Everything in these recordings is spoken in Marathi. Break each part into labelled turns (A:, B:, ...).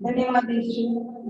A: धन्यवाद येशू,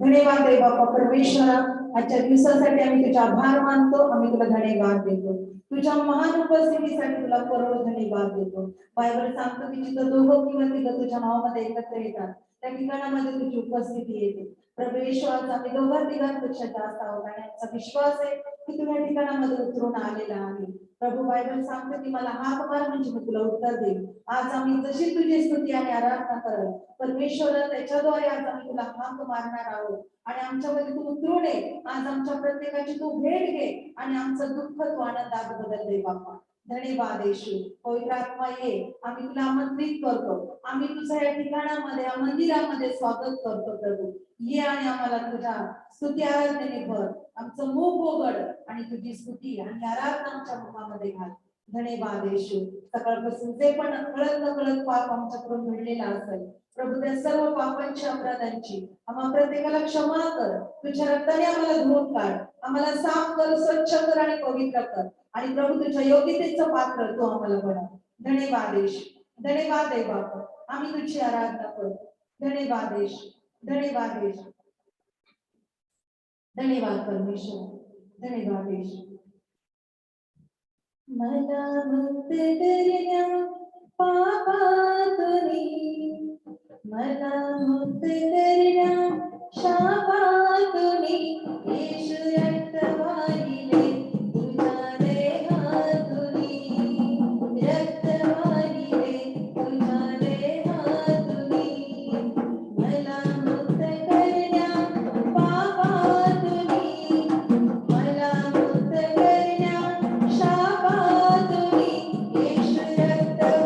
A: धन्यवाद आहे बाप्पा परमेश्वरा. आजच्या दिवसासाठी आम्ही तुझे आभार मानतो, आम्ही तुला धन्यवाद देतो. तुझ्या महान उपस्थितीसाठी तुला करोड धन्यवाद देतो. बायबल सांगतो की जिथं दोघं किंवा तिघं तुझ्या नावामध्ये एकत्र येतात त्या ठिकाणामध्ये तुझी उपस्थिती येते. परमेश्वराचा आम्ही दोघा तिघांपेक्षा जास्त आहोत आणि आमचा विश्वास आहे की तुझ्या ठिकाणामध्ये उतरून आलेला आहे. प्रभू बायबल सांगतो की मला हाक मार म्हणजे मी तुला उत्तर देईन. आज आम्ही जशी तुझी स्तुती आणि आराधना करत परमेश्वर त्याच्याद्वारे आज आम्ही तुला हाक मारणार आहोत आणि आमच्यामध्ये तू उतरून ये. आज आमच्या प्रत्येकाची तू भेट घे आणि आमचं दुःख तू आनंदात बदल दे बाप्पा. धन्यवाद येशू. पवित्र आत्मा ये, आम्ही तुला आमंत्रित करतो. आम्ही तुझ्या या ठिकाणामध्ये या मंदिरामध्ये स्वागत करतो प्रभू. ये आणि आम्हाला तुझ्या स्तुती आराधनेने भर. आमचं मुख उघड आणि तुझी स्तुती आणि आराधना आमच्या मुखामध्ये घाल. धन्यवाद येशू. सकाळपासून जे पण कळत नकळत पाप आमच्याकडून घडलेला असेल प्रभू त्या सर्व पापांची अपराधांची आम्हा प्रत्येकाला क्षमा कर. तुझ्या रक्ताने आम्हाला धुवून काढ, आम्हाला साफ कर, स्वच्छ कर आणि पवित्र कर आणि प्रभू तुझ्या योग्यतेचं पात्र तू आम्हाला बनव. धन्यवाद येशू. धन्यवाद आहे बापा. आम्ही तुझी आराधना करतो. धन्यवाद येशू. धन्यवाद येशू. धन्यवाद परमेश्वर. धन्यवाद येशू. मला मुक्त करण्या पापातुनी, मला मुक्त करण्या शापातुनी येशू रक्त वाहिले तुझ्या देहातुनी, रक्त वाहिले तुझ्या देहातुनी. मला मुक्त करण्या पापातुनी, मला मुक्त करण्या शापातुनी येशू रक्त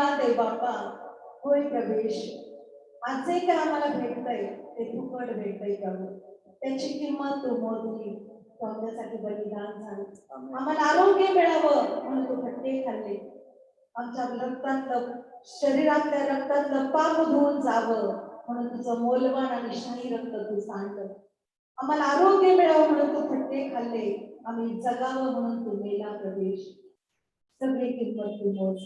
A: धन्यवाद आहे बाप्पा. होय प्रवेश, आज जे काय आम्हाला भेटतंय ते फुकट भेटतंय प्रभू. त्याची किंमत तू मोजली, तू आमच्यासाठी बलिदान झालं. आम्हाला आरोग्य मिळावं म्हणून तू फटके खाल्ले. आमच्या रक्तातलं, शरीरातल्या रक्तातलं पाप धुवून जावं म्हणून तुझं मौल्यवान आणि शाही रक्त तू सांडलं. आम्हाला आरोग्य मिळावं म्हणून तू फटके खाल्ले. आम्ही जगावं म्हणून तू मेला प्रवेश. सगळी किंमत तू मोज.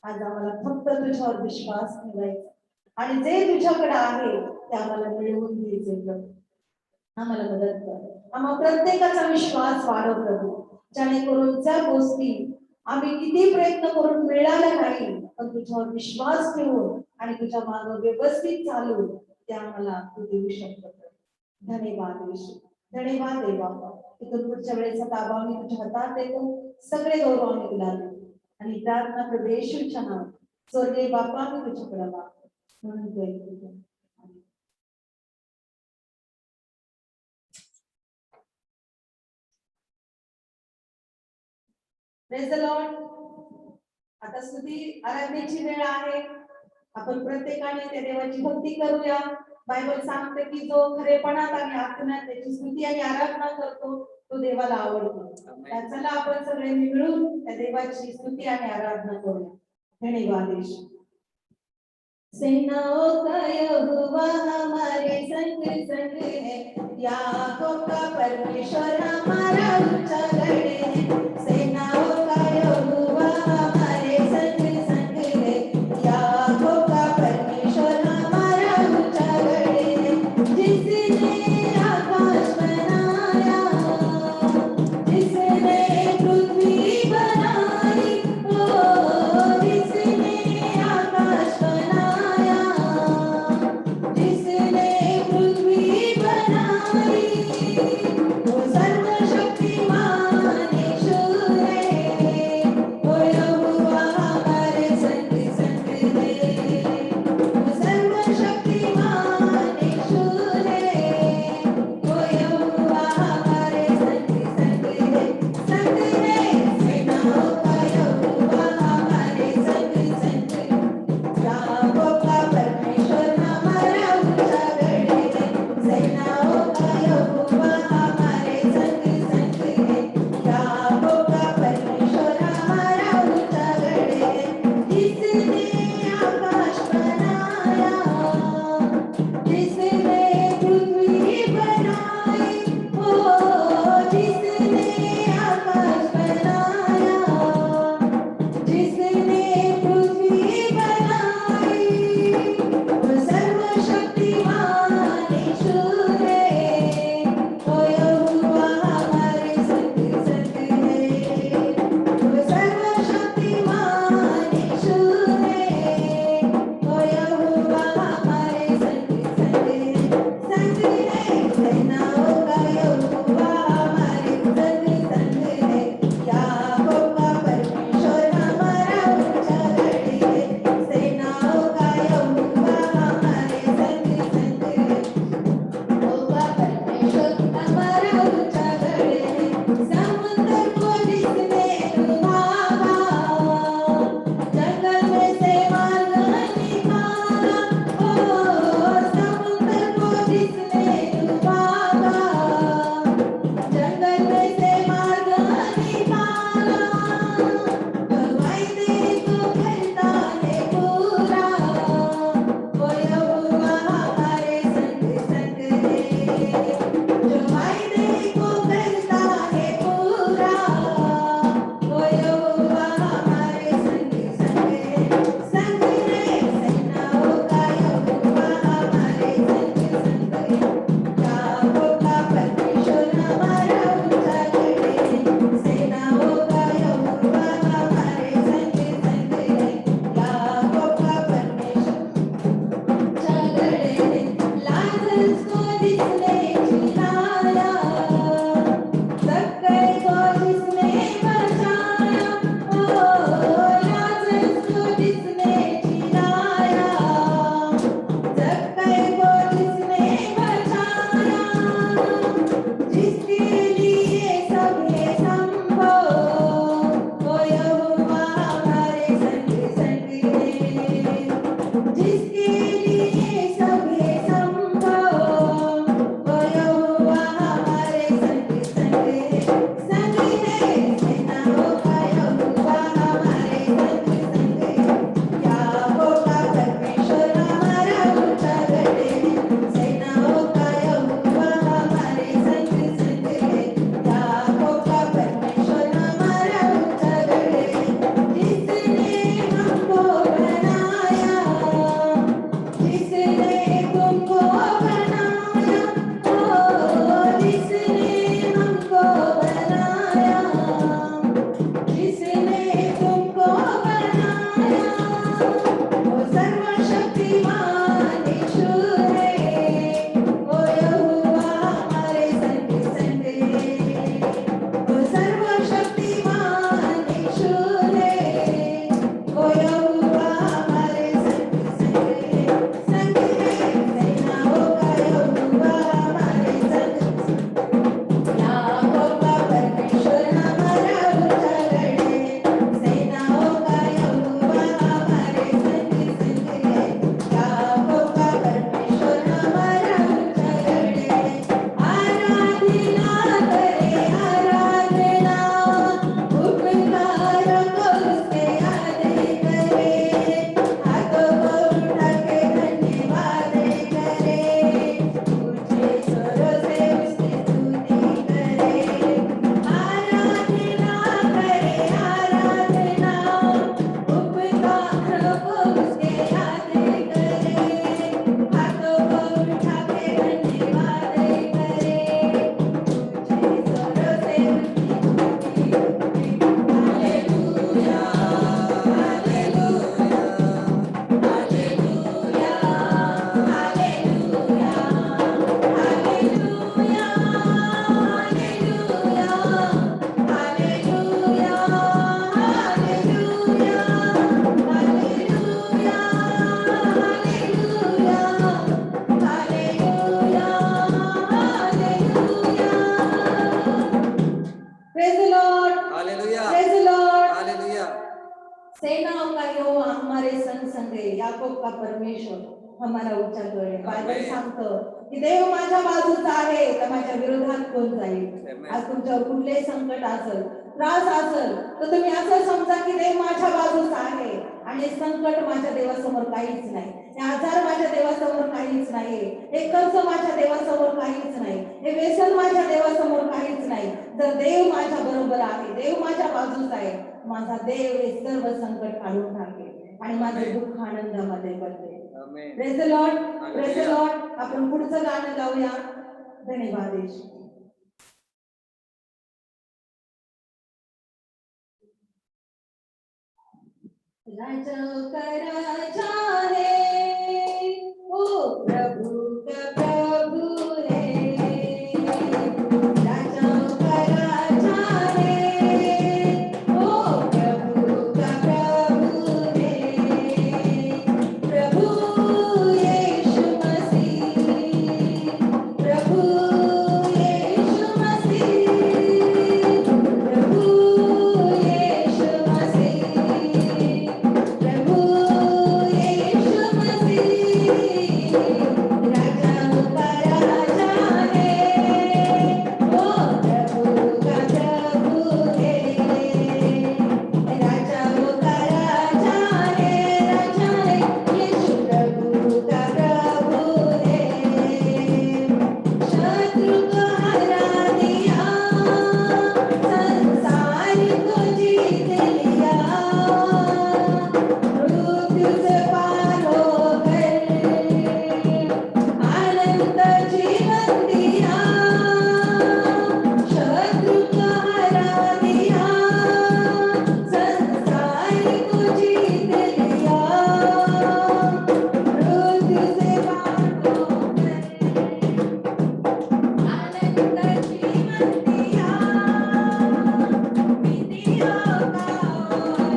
A: आज आम्हाला फक्त तुझ्यावर विश्वास ठेवायचा आणि जे तुझ्याकडे आहे ते आम्हाला मिळवून द्यायचे. आम्हाला मदत कर. आम्हा प्रत्येकाचा विश्वास वाढव प्रभू, जेणेकरून ज्या गोष्टी आम्ही किती प्रयत्न करून मिळाल्या नाही, पण तुझ्यावर विश्वास ठेवून आणि तुझ्या मागे व्यवस्थित चालू ते आम्हाला तू देऊ शकतो. धन्यवाद येशू, धन्यवाद देव बाबा. इथून पुढच्या वेळेचा ताबा आम्ही तुझ्या हातात देतो. सगळे गौरव आम्ही तुला देतो आणि प्रार्थना प्रभू येशूच्या नावात स्वर्गीय बापा आम्ही तुझ्याकडे मागतो म्हणून जय तुझं. Praise the Lord. आता स्तुती आराधनेची वेळ आहे. आपण प्रत्येकाने त्या देवाची भक्ती करूया. बायबल सांगते की जो खरेपणात आणि आत्म्यात त्याची स्तुती आणि आराधना करतो तो देवाला आवडतो. चला आपण सगळे मिळून त्या देवाची स्तुती आणि आराधना करूया. धन्यवाद येशू. सेनाओं का यहोवा हमारे संग संग है, याकोब का परमेश्वर हमारा ऊंचा गढ़ है। सेनाओं का यहोवा हमारे संग संग है, याकोब का परमेश्वर हमारा ऊंचा गढ़ है। जिसने आकाश बनाया, जिसने पृथ्वी बनाई, ओ जिसने आकाश बनाया, जिसने पृथ्वी बनाई, वो सर्व हमारा ऊंचा करे. बायबल सांगतं की देव माझ्या बाजूचा आहे तर माझ्या विरोधात कोण जाईल. आज तुमच्यावर कुठलेही संकट असेल, त्रास असेल, तर तुम्ही असं समजा की देव माझ्या बाजूचा आहे आणि संकट माझ्या देवासमोर काहीच नाही. हे आजार माझ्या देवासमोर काहीच नाही. हे कर्ज माझ्या देवासमोर काहीच नाही. हे व्यसन माझ्या देवासमोर काहीच नाही. जर देव माझ्या बरोबर आहे, देव माझ्या बाजूचा आहे, माझा देव हे सर्व संकट काढून टाकेल आणि माझे दुःख आनंदामध्ये बदलेल. Praise the Lord, praise the Lord. आपण पुढचं गाणं गाऊया. धन्यवाद येशू. राजा का राजा है, ओ प्रभु का प्रभु है. राजा का राजा है, ओ प्रभु का प्रभु है. प्रभु यीशु मसीह, प्रभु यीशु मसीह, प्रभु यीशु मसीह, प्रभु यीशु मसीह. राजाओं का राजा है, वो प्रभु का प्रभु है. राजाओं का राजा है, यीशु प्रभु का प्रभु है. शत्रु को हरा दिया, संसार को जीत लिया. मृत्यु से पार होकर अनंत जीवन दिया. शत्रु को हरा दिया, संसार को जीत लिया. मृत्यु से पार होकर अनंत जीवन दिया. विधियों का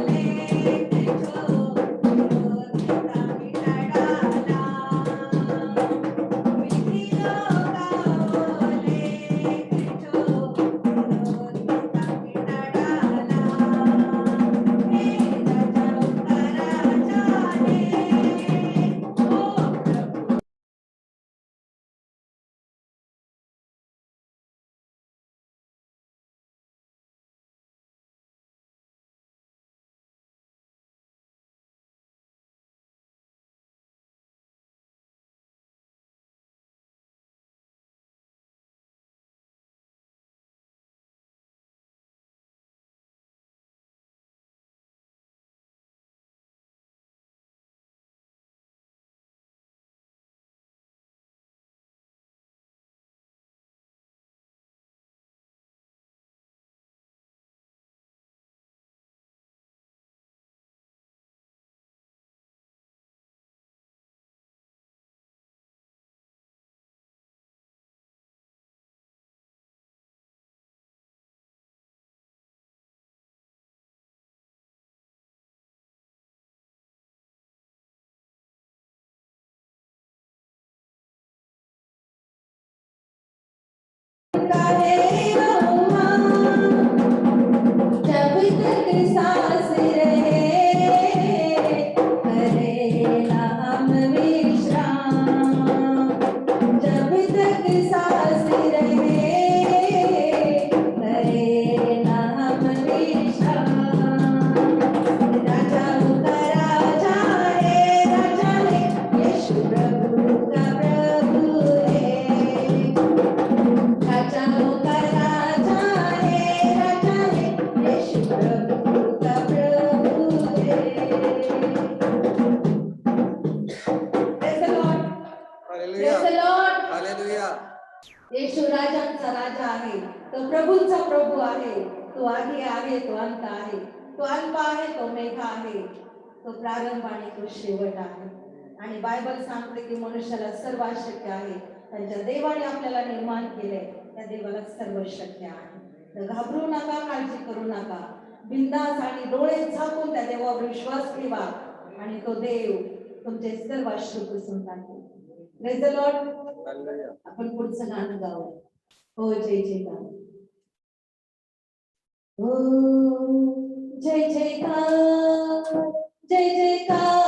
A: लेख जो विरोधिता मिटा डाला. विधियों का लेख जो विरोधिता मिटा डाला. हे राजाओं का राजा है, ओ प्रभु. जब तक सांस रहे, करेला हम विश्राम. जब तक सांस रहे, करेला हम विश्राम. राजाओं का राजा है, यीशु प्रभु का प्रभु है. राजाओं का राजा है, यीशु प्रभु का प्रभु है. Praise the Lord. Praise the Lord.
B: Hallelujah.
A: Yeshu राजांचा राजा आहे, तो प्रभूंचा प्रभू आहे. तो आधी आहे, तो अंत आहे, तो अल्प आहे, तो मेघा आहे, तो प्रारंभ आणि तो शेवट आहे. आणि बायबल सांगते की मनुष्याला सर्व शक्य आहे. त्यांच्या देवाने आपल्याला निर्माण केले, त्या देवाला सर्व शक्य आहे. तर घाबरू नका, काळजी करू नका. बिंदास आणि डोळे झाकून त्या देवावर विश्वास ठेवा आणि तो देव तुमचे सर्व अश्रू पुसून टाकेल. Praise the Lord.
B: हालेलुया.
A: आपण पुढचं गाणं गाऊ. हो जय जयकार, हो जय जयकार, जय जयकार.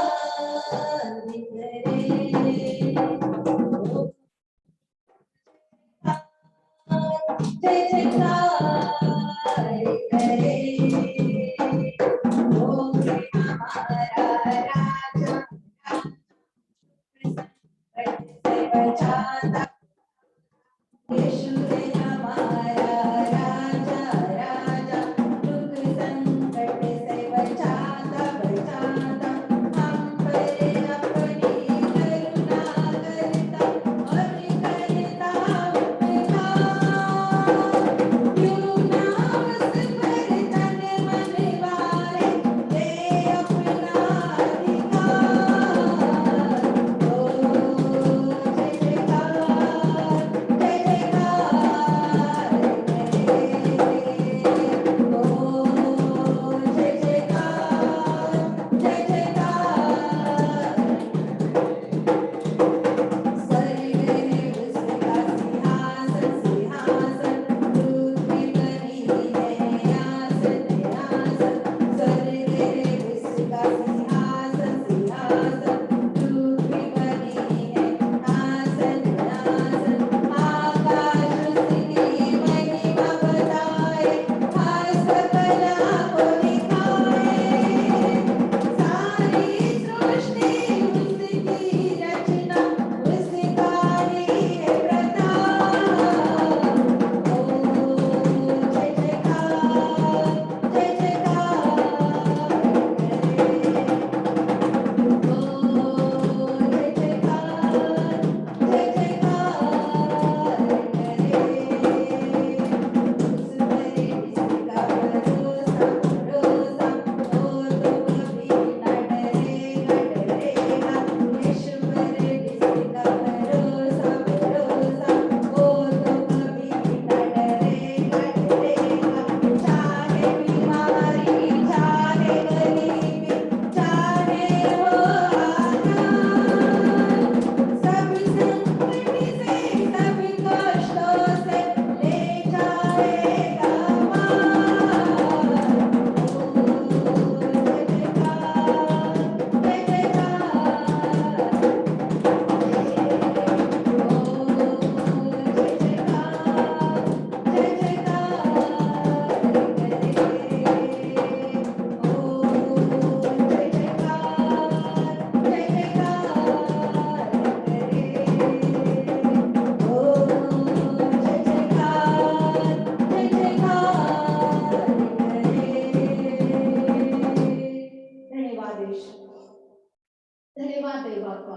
A: धन्यवाद देव बाप्पा.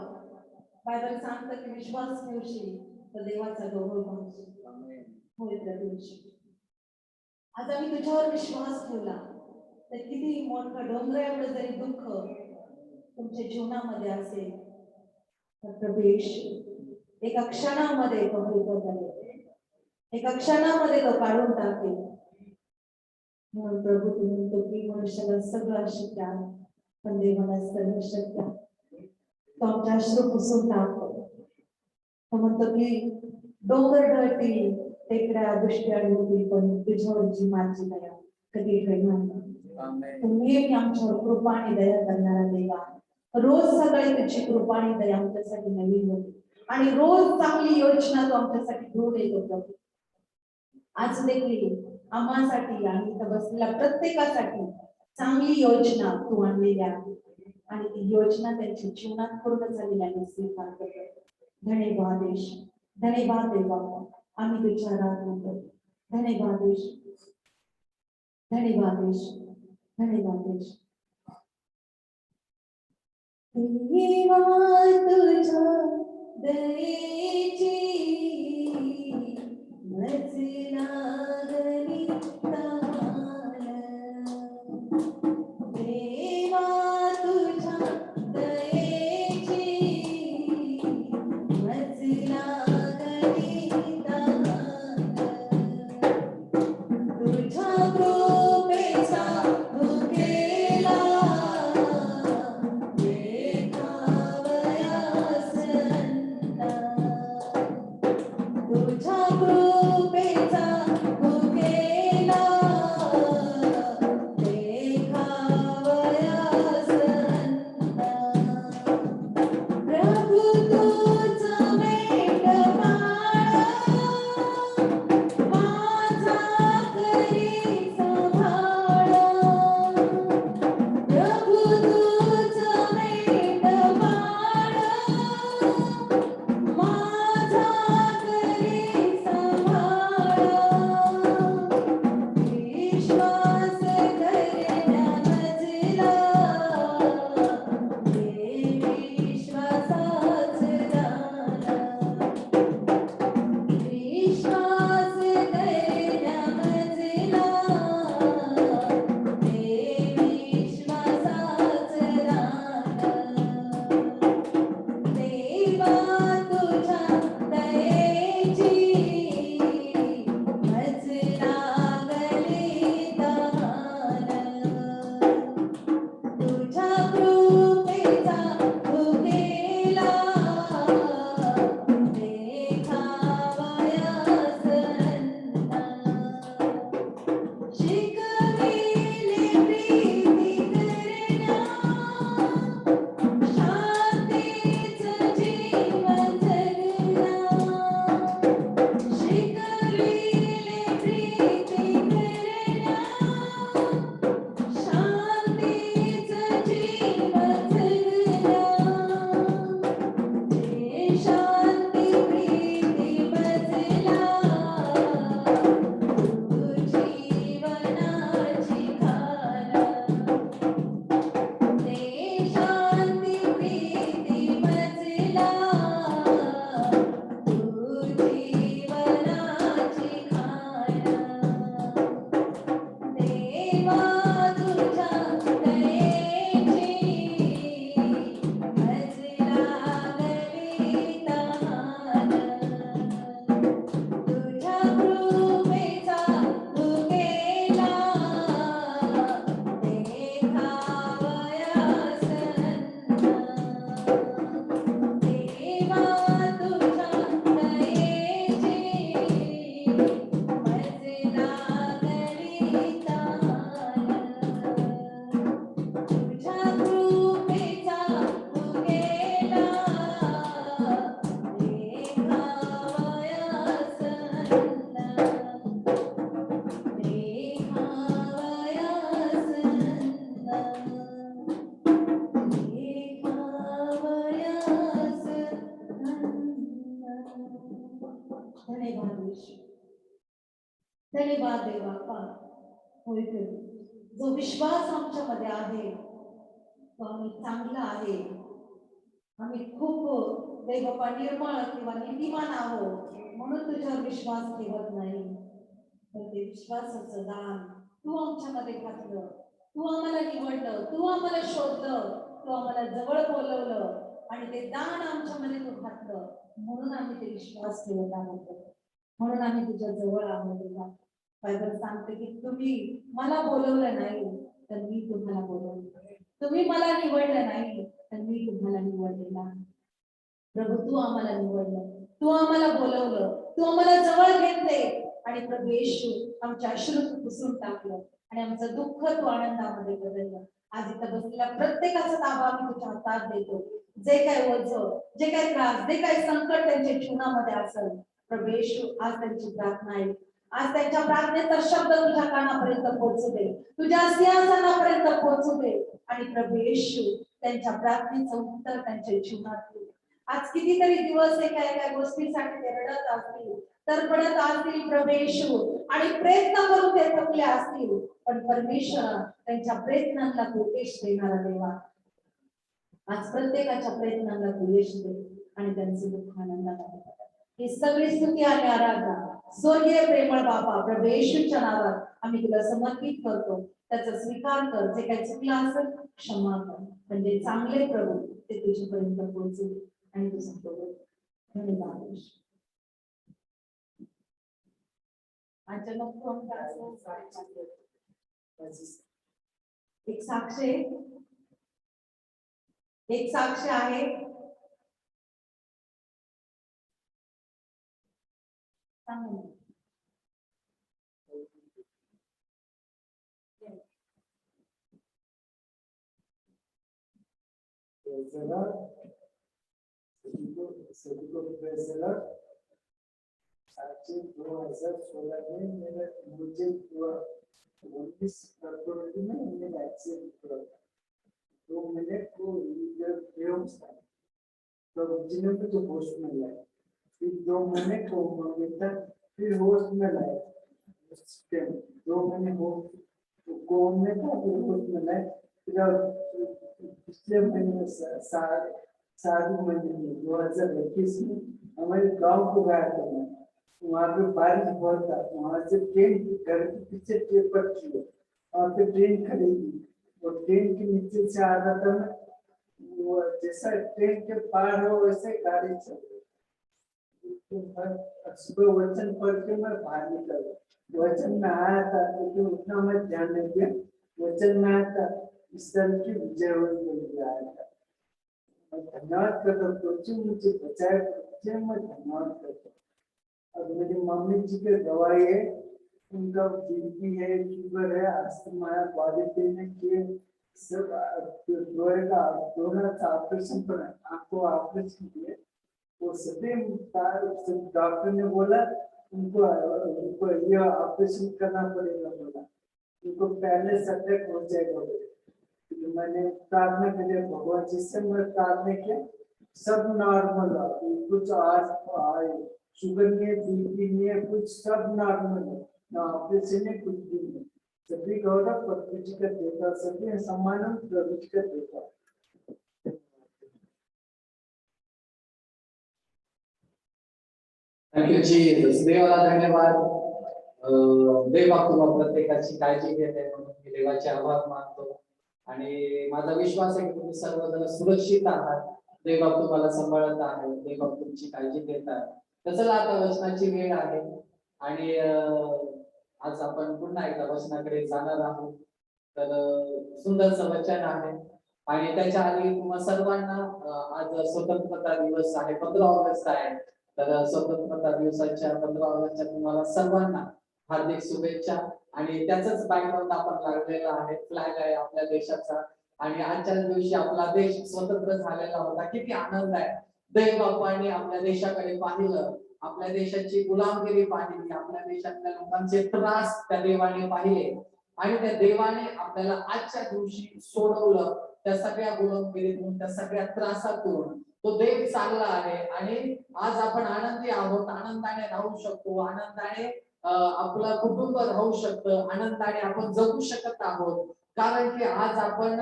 A: बायबल सांगतं की विश्वास ठेवशील तर देवाचा गौरव पाहशील. होय त्या दिवशी आज आम्ही तुझ्यावर विश्वास ठेवला तर किती मोठं डोंगर एवढं जरी दुःख तुमच्या जीवनामध्ये असेल तर प्रवेश एका क्षणामध्ये तो हलका करेल, एका क्षणामध्ये तो काढून टाकेल. म्हणून प्रभू तू म्हणतो की मनुष्याला सगळं अशक्य आहे पण देवाला सर्व शक्य आहे. तो आमच्या अश्रू पुसून टाकतो. तो म्हणतो की डोंगर ढळतील, टेकड्या दुष्काळ होतील पण तुझ्यावरची माझी दया कधी घडणार नाही. नेहमी आमच्यावर कृपा आणि दया करणारा देवा, रोज सकाळी तुझी कृपा आणि दया आमच्यासाठी नवीन होती आणि रोज चांगली योजना तू आमच्यासाठी घेऊन येत होता. आज देखील आम्हासाठी आणि इथं बसलेल्या प्रत्येकासाठी चांगली योजना तू आणलेली आहे आणि ती योजना त्यांच्या जीवनात पूर्ण झालेली आहे. स्वीकार करतो. धन्यवाद देश, धन्यवाद देवा. आम्ही तुझ्या आराधना करतो. धन्यवाद देश, धन्यवाद देश, धन्यवाद देश. धन्यवाद तुझ्या दयेची मज लागली तहान. देवा तुझ्या दयेची मज लागली तहान. तुझ्या कृपेचा भुकेला देखावयास अन्ना. तुझ्या कृपेचा भुकेला धन्यवाद येशू, धन्यवाद देव बाप्पा. होय प्रभू, जो विश्वास आमच्यामध्ये आहे तो आम्ही चांगला आहे. आम्ही खूप देव बाप्पा निर्मळ किंवा नीतिमान आहोत म्हणून तुझ्यावर विश्वास ठेवत नाही. तर ते विश्वासाचं दान तू आमच्यामध्ये घातलं, तू आम्हाला निवडलं, तू आम्हाला शोधलं, तू आम्हाला जवळ बोलवलं आणि ते दान आमच्यामध्ये तू घातलं म्हणून आम्ही ते विश्वास ठेवत आहोत, म्हणून आम्ही तुझ्या जवळ आहोत. बायबल सांगते की तुम्ही मला बोलवलं नाही तर मी तुम्हाला बोलवलं, तुम्ही मला निवडलं नाही तर मी तुम्हाला निवडलेला. प्रभू तू आम्हाला निवडलं, तू आम्हाला बोलवलं, तू आम्हाला जवळ घेतले आणि प्रभू येशू आमच्या अश्रू पुसून टाकलं आणि आमचं दुःख तू आनंदामध्ये बदललं. आज इथं बसलेल्या प्रत्येकाचा ताबा आम्ही तुझ्या हातात देतो. जे काय ओझ, जे काय त्रास, जे काय संकट त्यांच्या जीवनामध्ये असेल प्रभू येशू आज त्यांची प्रार्थना आहे. आज त्यांच्या प्रार्थनेचा शब्द तुझ्या कानापर्यंत पोहोचू दे, तुझ्या सिंहासनापर्यंत पोहोचू दे आणि प्रभू येशू त्यांच्या प्रार्थनेचं उत्तर त्यांच्या जीवनात येईल. आज कितीतरी दिवस काय काय गोष्टीसाठी ते रडत असतील, तरपडत असतील प्रभू येशू आणि प्रयत्न करून ते थकले असतील, पण परमेश्वर त्यांच्या प्रयत्नांना तू यश देणारा देवा. आज प्रत्येकाच्या प्रयत्नांना तू यश दे आणि त्यांचे दुःख आनंदात ही सगळी स्तुती आणि आराधना स्वर्गीय प्रेमळ बाबा प्रभू येशूच्या नावात आम्ही तुला समर्पित करतो. त्याचा स्वीकार कर, जे काही चुकला असेल क्षमा कर, म्हणजे चांगले प्रभू ते तुझ्यापर्यंत पोहोचेल आणि तुझं प्रभू धन्यवाद. एक साक्ष आहे.
B: सभी को 2016 में मुझे 19 फरवरी में मैंने एक्सीडेंट किया, 2 मिनट को तो जिन्हें को जो होश में लाए, फिर 2 महीने को फिर होश में लाए, 2 महीने हो को में था फिर होश में लाए, पिछले महीने शादी महीने में 2021 में हमारे गांव को गया था मैं, वहाँ पे बारिश बहुत था, वहाँ से ट्रेन घर के पीछे ट्रेन पटरी है, और फिर ट्रेन खड़ी थी और ट्रेन के नीचे से आ रहा था मैं, वो जैसा ट्रेन के पार हो वैसे गाड़ी चल रही, सुबह वचन पढ़ के मैं बाहर निकल, वचन में आया था लेकिन उतना मैं ध्यान नहीं दिया, वचन में आया था इस तरह की विजय आया था। मैं धन्यवाद करता हूँ मुझे बचाए, मैं धन्यवाद करता हूँ। और मेरी मम्मी जी के दवाई है, उनका बीपी है, शुगर है, अस्थमा है, बॉडी पेन है, के सब दोनों का ऑपरेशन पर आपको ऑपरेशन किए, वो सभी डॉक्टर ने बोला उनको ये ऑपरेशन करना पड़ेगा, बोला उनको पहले अटैक हो जाएगा। तो मैंने प्रार्थना करी भगवान जिससे मैं प्रार्थना किया सब नॉर्मल है, कुछ आज शुगर नहीं है, बीपी नहीं है, कुछ सब नॉर्मल है, ना ऑपरेशन है, कुछ भी नहीं। सभी गौरव प्रभु जी का देता, सभी सम्मान प्रभु जी का देता।
C: Thank you Jesus. देवाला धन्यवाद. देव तुम्हाला प्रत्येकाची काळजी घेते म्हणून मी देवाचे आभार मानतो आणि माझा विश्वास आहे की तुम्ही सर्वजण सुरक्षित आहात. देव तुम्हाला सांभाळत आहे, देव तुमची काळजी घेत आहे. तसं आता वचनाची वेळ आहे आणि आज आपण पुन्हा एकदा वचनाकडे जाणार आहोत. तर सुंदरचं वचन आहे आणि त्याच्या आधी तुम्हा सर्वांना आज स्वतंत्रता दिवस आहे, 15 ऑगस्ट आहे. तर स्वतंत्रता दिवसाच्या 15 ऑगस्टच्या तुम्हाला सर्वांना हार्दिक शुभेच्छा. आणि त्याचंच बॅकग्राऊंड आपण लागलेला आहे, फ्लॅग आहे आपल्या देशाचा आणि आजच्या दिवशी आपला देश स्वतंत्र झालेला होता. किती आनंद आहे. देव बाप्पाने आपल्या देशाकडे पाहिलं, आपल्या देशाची गुलामगिरी पाहिली, आपल्या देशातल्या लोकांचे त्रास त्या देवाने पाहिले आणि त्या देवाने आपल्याला आजच्या दिवशी सोडवलं. त्या सगळ्या गुलामगिरीतून, त्या सगळ्या त्रासातून तो देव चांगला आहे आणि आज आपण आनंदी आहोत, आनंदाने राहू शकतो, आनंदाने आपलं कुटुंब राहू शकतं, आनंदाने आपण जगू शकत आहोत. कारण की आज आपण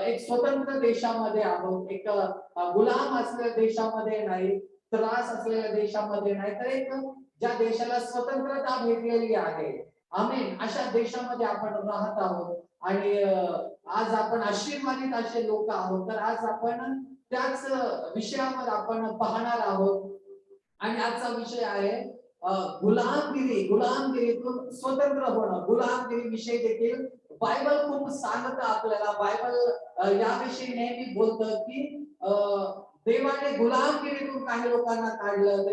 C: एक स्वतंत्र देशामध्ये आहोत, एक गुलाम असलेल्या देशामध्ये नाही, त्रास असलेल्या देशामध्ये नाही, तर एक ज्या देशाला स्वतंत्रता भेटलेली आहे, आमेन, अशा देशामध्ये आपण राहत आहोत. आणि आज आपण आशीर्वादित असे लोक आहोत. तर आज आपण त्याच विषयावर आपण पाहणार आहोत आणि आजचा विषय आहे गुलामगिरीतून स्वतंत्र होणं. गुलामगिरी विषयी देखील बायबल खूप सांगतं आपल्याला. बायबल याविषयी नेहमी बोलतं की देवाने गुलामगिरीतून काही लोकांना काढलं.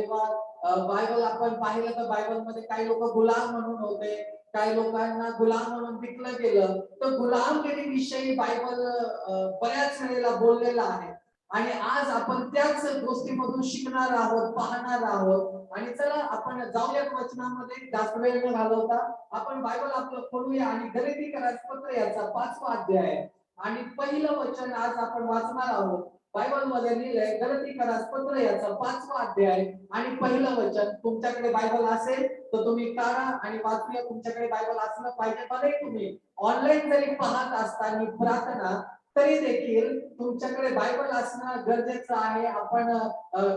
C: बायबल आपण पाहिलं तर बायबलमध्ये काही लोक गुलाम म्हणून होते, काही लोकांना गुलाम म्हणून विकलं गेलं. तर गुलामगिरी विषयी बायबल बऱ्याच वेळेला बोललेला आहे आणि आज आपण त्याच गोष्टीमधून शिकणार आहोत, पाहणार आहोत. आणि चला आपण जाऊयात वचनामध्ये, जास्त वेळ न घालवता आपण बायबल आपलं खोलूया आणि गलातीयरास पत्र याचा 5वा अध्याय आणि पहिलं वचन आज आपण वाचणार आहोत. बायबल मध्ये लिहिलंय गलातीयरास पत्र याचा 5वा अध्याय आणि पहिलं वचन. तुमच्याकडे बायबल असेल तर तुम्ही काढा आणि वाचूया. तुमच्याकडे बायबल असलं पाहिजे. भले तुम्ही ऑनलाईन जरी पाहत असताना प्रार्थना तरी देखील तुमच्याकडे बायबल असणं गरजेचं आहे. आपण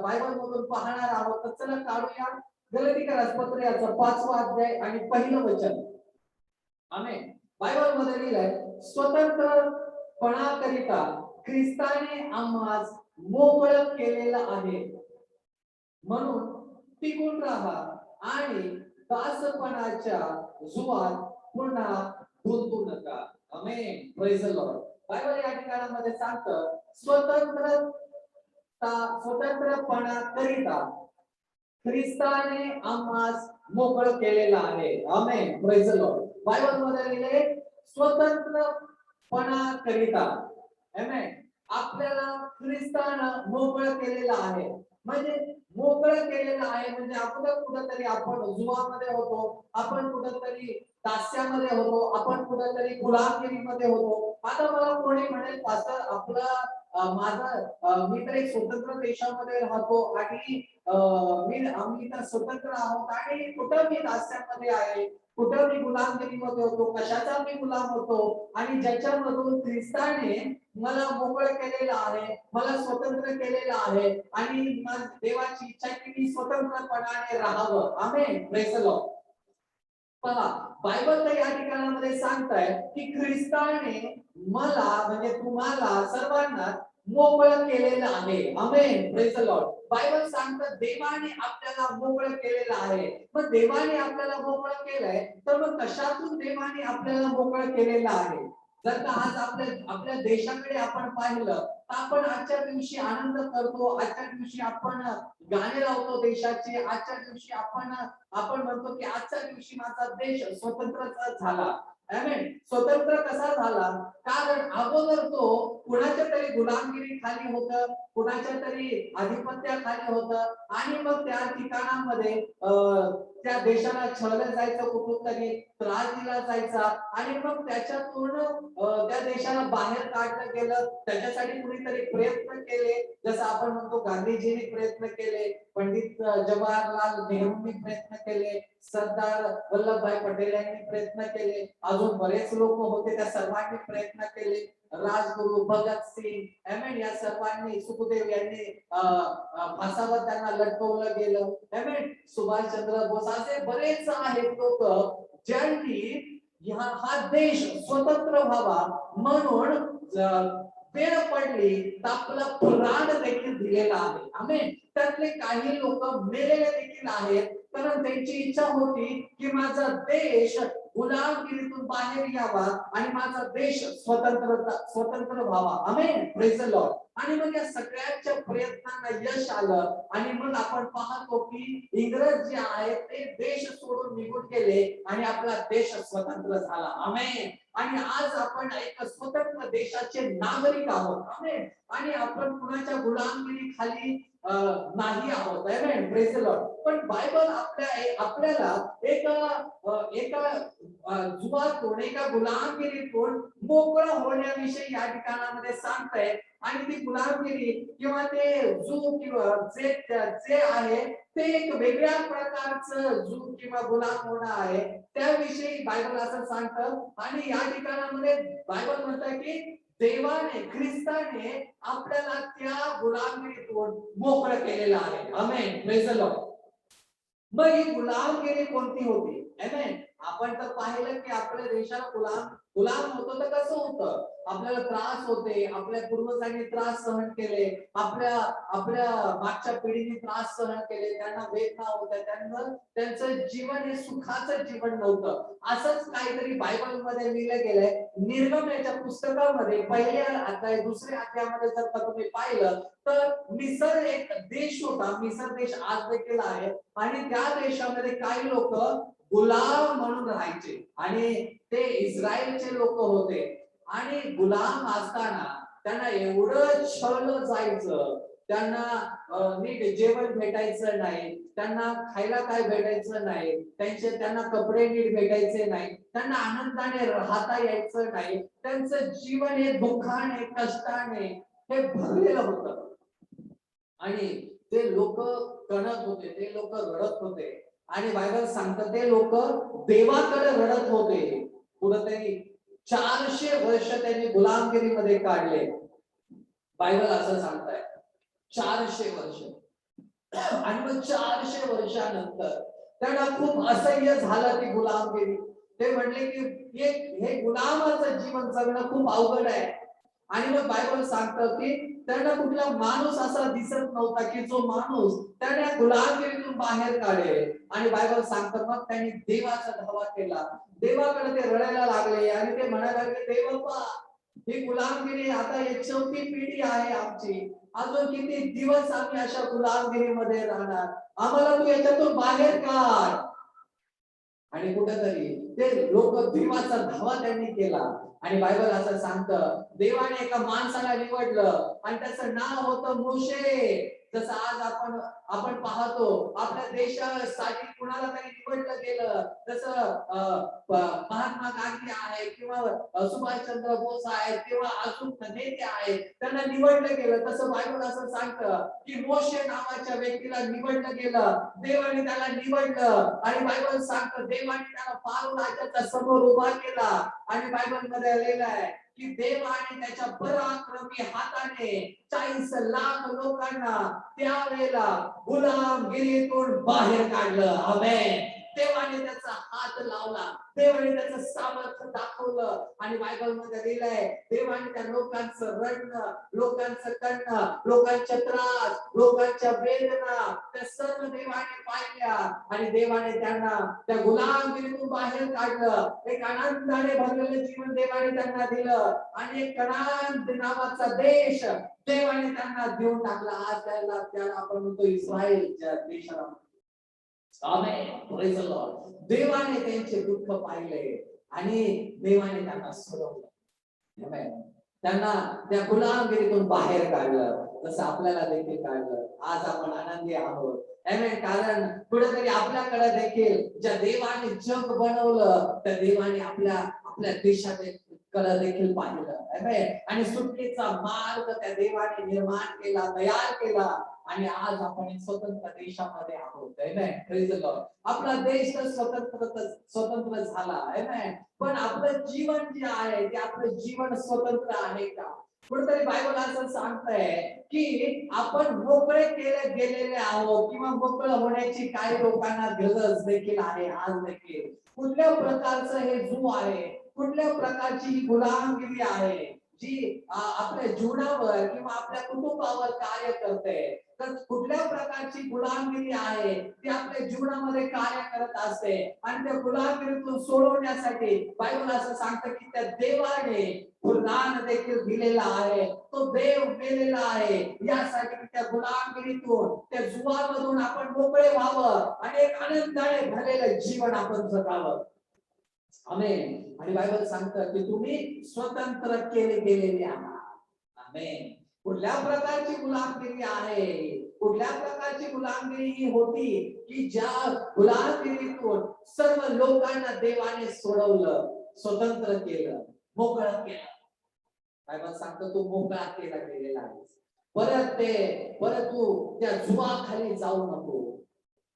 C: बायबल मधून पाहणार आहोत. तर चला काढूया गलातीयरास पत्र याचा 5वा अध्याय आणि पहिलं वचन. आमेन. बायबल मध्ये लिहिलंय स्वतंत्रपणाकरिता ख्रिस्ताने आम्हास मोकळं केलेलं आहे, म्हणून टिकून राहा आणि दासपणाच्या जुवात पुन्हा गुंतू नका. Amen. Praise the Lord. Bible या ठिकाणामध्ये सांगतं स्वतंत्रपणा करिता ख्रिस्ताने आम्हास मोकळं केलेलं आहे. Amen. Praise the Lord. Bible मध्ये लिहिले स्वतंत्रपणा करिता. आमेन. आपल्याला ख्रिस्तानं मोकळं केलेलं आहे. म्हणजे मोकळं केलेलं आहे म्हणजे आपण कुठेतरी आपण जुवामध्ये होतो, आपण कुठेतरी दास्यामध्ये होतो, आपण कुठेतरी गुलामगिरीमध्ये होतो. आता मला कोणी म्हणेल पास्टर आपलं मी तर एक स्वतंत्र देशामध्ये राहतो आणि आम्ही तर स्वतंत्र आहोत आणि कुठं मी दास्यामध्ये आहे, कुठं मी गुलामगिरीमध्ये होतो, कशाचा मी गुलाम होतो आणि ज्याच्यामधून ख्रिस्ताने मला मोकळं केलेलं आहे, मला स्वतंत्र केलेलं आहे आणि देवाची इच्छा की मी स्वतंत्रपणाने राहावं. आमेन. Praise the Lord. पहा बायबल तर या ठिकाणामध्ये सांगताय की ख्रिस्ताने मला म्हणजे तुम्हाला सर्वांना मोकळं केलेलं आहे. Amen. Praise the Lord. Bible सांगतं देवाने आपल्याला मोकळं केलेलं आहे. मग देवाने आपल्याला मोकळं केलंय तर मग कशातून देवाने आपल्याला मोकळं केलेलं आहे? जर का आज आपल्या देशाकडे आपण पाहिलं तर आपण आजच्या दिवशी आनंद करतो, आजच्या दिवशी आपण गाणे लावतो देशाचे, आजच्या दिवशी आपण म्हणतो की आजच्या दिवशी माझा देश स्वतंत्र झाला. आमेन. स्वतंत्र कसा झाला? कारण अगोदर तो कुणाच्या तरी गुलामगिरी खाली होतं, कुणाच्या तरी आधिपत्याखाली होतं आणि मग त्या ठिकाणामध्ये त्या देशाला छळलं जायचं, कुठून तरी त्रास दिला जायचा आणि मग त्याच्यातून त्या देशाला बाहेर काढलं गेलं. त्याच्यासाठी कुणीतरी प्रयत्न केले, जसं आपण म्हणतो गांधीजींनी प्रयत्न केले, पंडित जवाहरलाल नेहरूंनी प्रयत्न केले, सरदार वल्लभभाई पटेल यांनी प्रयत्न केले, अजून बरेच लोक होते त्या सर्वांनी प्रयत्न केले. राजगुरु भगतसिंग आमेन या सर्वांनी, सुखदेव यांनी फासावर त्यांना लटकवलं गेलं. आमेन. सुभाषचंद्र बोस असे बरेच आहेत लोक ज्यांनी हा देश स्वतंत्र व्हावा म्हणून वेळ पडली तर आपला प्राण देखील दिलेला आहे. आमेन. त्यातले काही लोक मेलेले देखील आहेत कारण त्यांची इच्छा होती की माझा देश गुलामगिरीतून बाहेर यावा आणि माझा देश स्वतंत्र व्हावा. आमेन. Praise the Lord. आणि मग या सगळ्यांच्या प्रयत्नांना यश आलं आणि मग आपण पाहतो की इंग्रज जे आहेत ते देश सोडून निघून गेले आणि आपला देश स्वतंत्र झाला. आमेन. आणि आज आपण एक स्वतंत्र देशाचे नागरिक आहोत. आमेन. आणि आपण कुणाच्या गुलामगिरी खाली नाही आहोत. आमेन. Praise the Lord. पण बायबल आपल्याला एका जुवातून, एका गुलामगिरीतून मोकळं होण्याविषयी या ठिकाणामध्ये सांगताय आणि ती गुलामगिरी किंवा ते जू किंवा जे आहे ते एक वेगळ्या प्रकारचं जू किंवा गुलाम होणं आहे, त्याविषयी बायबल असं सांगतं. आणि या ठिकाणामध्ये बायबल म्हणतं की देवाने ख्रिस्ताने आपल्याला त्या गुलामगिरीतून मोकळं केलेलं आहे. Amen, praise the Lord. मग ही गुलामगिरी कोणती होती? आमेन. आपण तर पाहिलं की आपल्या देशाला गुलाम होतं तर कसं होतं, आपल्याला त्रास होते, आपल्या पूर्वजांनी त्रास सहन केले, आपल्या आपल्या मागच्या पिढीने त्रास सहन केले, त्यांना वेदना होत्या, त्यांचं जीवन हे सुखाचं जीवन नव्हतं. असंच काहीतरी बायबल मध्ये लिहिलं गेलंय. निर्गमनाच्या पुस्तकामध्ये पहिल्या अध्याय दुसऱ्या अध्यायामध्ये जर तुम्ही पाहिलं तर मिसर एक देश होता. मिसर देश आज देखील आहे आणि त्या देशामध्ये काही लोक गुलाम म्हणून राहायचे आणि ते इस्रायलचे लोक होते. आणि गुलाम असताना त्यांना एवढं छळलं जायचं, त्यांना नीट जेवण भेटायचं नाही, त्यांना खायला काय भेटायचं नाही, त्यांना कपडे नीट भेटायचे नाही, त्यांना आनंदाने राहता यायचं नाही, त्यांचं जीवन हे दुःखाने कष्टाने हे भरलेलं होतं. आणि ते लोक कणत होते, ते लोक रडत होते. आणि बायबल सांगतं ते लोक देवाकडे रडत होते. कुठेतरी 400 वर्ष त्यांनी गुलामगिरीमध्ये काढले. बायबल असं सांगताय 400 वर्ष. आणि मग 400 वर्षानंतर त्यांना खूप असह्य झालं ती गुलामगिरी. ते म्हणले की हे गुलामाचं जीवन जगणं खूप अवघड आहे. आणि मग बायबल सांगतं की त्यांना कुठला माणूस असा दिसत नव्हता की जो माणूस त्यांना गुलामगिरीतून बाहेर काढेल. आणि बायबल सांगतं मग त्यांनी देवाचा धावा केला, देवाकडे ते रडायला लागले आणि ते म्हणायला लागले, देवप्पा ही गुलामगिरी आता एक चौथी पिढी आहे आमची, अजून किती दिवस आम्ही अशा गुलामगिरीमध्ये राहणार, आम्हाला तू याच्यातून बाहेर काढ. आणि कुठेतरी ते लोक देवाचा धावा त्यांनी केला. आणि बायबल असं सांगतं देवाने एका माणसाला निवडलं आणि त्याचं नाव होतं मोशे. जसं आज आपण पाहतो आपल्या देशासाठी कुणाला तरी निवडलं गेलं, जसं महात्मा गांधी आहे किंवा सुभाषचंद्र बोस आहेत किंवा अजून नेते आहेत, त्यांना निवडलं गेलं. तसं बायबल असं सांगतं की मोशे नावाच्या व्यक्तीला निवडलं गेलं, देवाने त्याला निवडलं. आणि बायबल सांगतं देवाने त्याला फारो राजाच्या समोर उभा केला. आणि बायबल मध्ये लिहिलं आहे की देवाने त्याच्या पराक्रमी हाताने 40 लाख लोकांना त्यावेळेला गुलामगिरीतून बाहेर काढलं. आमेन. देवाने त्याचा हात लावला, देवाने त्याचं सामर्थ्य दाखवलं. आणि बायबल मध्ये लिहिलंय देवाने त्या लोकांचं रडणं, लोकांचं करणं, लोकांचे त्रास, लोकांच्या वेदना त्या सर्व देवाने पाहिल्या. आणि देवाने त्यांना त्या गुलामगिरीतून बाहेर काढलं. एक आनंदाने भरलेलं जीवन देवाने त्यांना दिलं आणि एक कनान नावाचा देश देवाने त्यांना देऊन टाकला. आज त्याला आपण म्हणतो इस्रायलच्या देशाला. आमेन, प्रेज द लॉर्ड. देवाने त्यांचे दुःख पाहिले आणि देवाने त्यांना सोडवलं. आमेन. त्यांना त्या गुलामगिरीतून बाहेर काढलं, जसं आपल्याला देखील काढलं. आज आपण आनंदी आहोत. आमेन. कारण कुठेतरी आपल्याकडे देखील ज्या देवाने जग बनवलं त्या देवाने आपल्या देशाकडे देखील पाहिलं. आमेन. आणि सुटकेचा मार्ग त्या देवाने निर्माण केला, तयार केला. आणि आज आपण एक स्वतंत्र देशामध्ये आहोत. आमेन. Praise the Lord. आपला देश तर स्वतंत्र झाला. आमेन. पण आपलं जीवन जे आहे ते आपलं जीवन स्वतंत्र आहे का? कुठेतरी बायबल असं सांगतंय की आपण मोकळे केले गेलेले आहोत किंवा मोकळं होण्याची काही लोकांना गरज देखील आहे. आज देखील कुठल्या प्रकारचं हे जू आहे, कुठल्या प्रकारची ही गुलामगिरी आहे जी आपल्या जीवनावर किंवा आपल्या कुटुंबावर कार्य करते, तर कुठल्या प्रकारची गुलामगिरी आहे ती आपल्या जीवनामध्ये कार्य करत असते. आणि त्या गुलामगिरीतून सोडवण्यासाठी बायबल असं सांगतं की त्या देवाने दान देखील दिलेला आहे. तो देव गेलेला आहे यासाठी की त्या गुलामगिरीतून, त्या जुवामधून आपण मोकळे व्हावं आणि एक आनंदाने भरलेलं जीवन आपण जगावं. आमेन. आणि बायबल सांगतं की तुम्ही स्वतंत्र केले गेलेले आहात. आमेन. कुठल्या प्रकारची गुलामगिरी आहे, कुठल्या प्रकारची गुलामगिरी ही होती की ज्या गुलामगिरीतून सर्व लोकांना देवाने सोडवलं, स्वतंत्र केलं, मोकळं केलं. बायबल सांगतो तू मोकळा केला गेलेला आहेस. परत तू त्या जुआखाली जाऊ नको.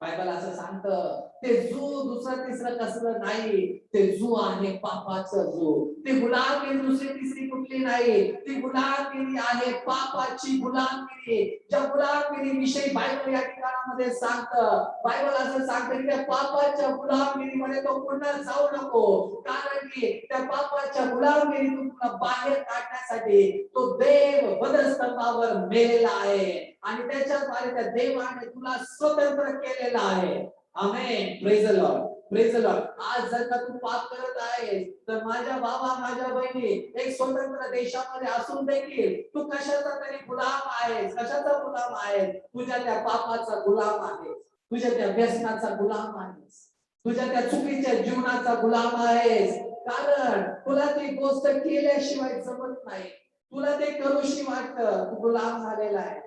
C: बायबल असं सांगतं ते जू दुसरं तिसरं कसलं नाही, ते जू आहे पापाचं जू. ती गुलामगिरी दुसरी तिसरी कुठली नाही, ती गुलामगिरी आहे पापाची गुलामगिरी. ज्या गुलामगिरी विषयी बायबल या ठिकाणामध्ये सांगतं, बायबल असं सांगतं की त्या पापाच्या गुलामगिरीमध्ये तो पुन्हा जाऊ नको. कारण की त्या पापाच्या गुलामगिरीतून तुला बाहेर काढण्यासाठी तो देव वधस्तंभावर मेलेला आहे आणि त्याच्याद्वारे त्या देवाने तुला स्वतंत्र केलेला आहे. Amen. Praise the Lord. Praise the Lord. आज जर का तू पाप करत आहेस तर माझ्या बाबा माझ्या बहिणी, एक स्वतंत्र देशामध्ये असून देखील तू कशाचा तरी गुलाम आहेस. कशाचा गुलाम आहेस? तुझ्या त्या पापाचा गुलाम आहेस, तुझ्या त्या व्यसनाचा गुलाम आहेस, तुझ्या त्या चुकीच्या जीवनाचा गुलाम आहेस. कारण तुला ती गोष्ट केल्याशिवाय जमत नाही, तुला ते करूशी वाटतं. तू गुलाम झालेला आहे,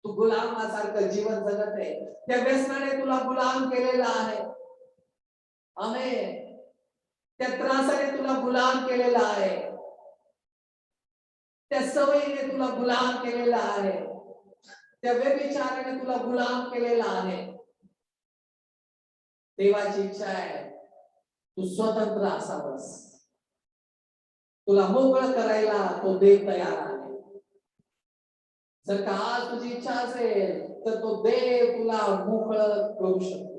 C: तू गुलामासारखं जीवन जगत आहे. त्या व्यसनाने तुला गुलाम केलेला आहे. आमेन. त्या त्रासाने तुला गुलाम केलेला आहे, त्या सवयीने तुला गुलाम केलेला आहे, त्या व्यभिचाराने तुला गुलाम केलेला आहे. देवाची इच्छा आहे तू स्वतंत्र असावस. तुला मोकळं करायला तो देव तयार आहे. जर का आज तुझी इच्छा असेल तर तो देव तुला मोकळं करू शकतो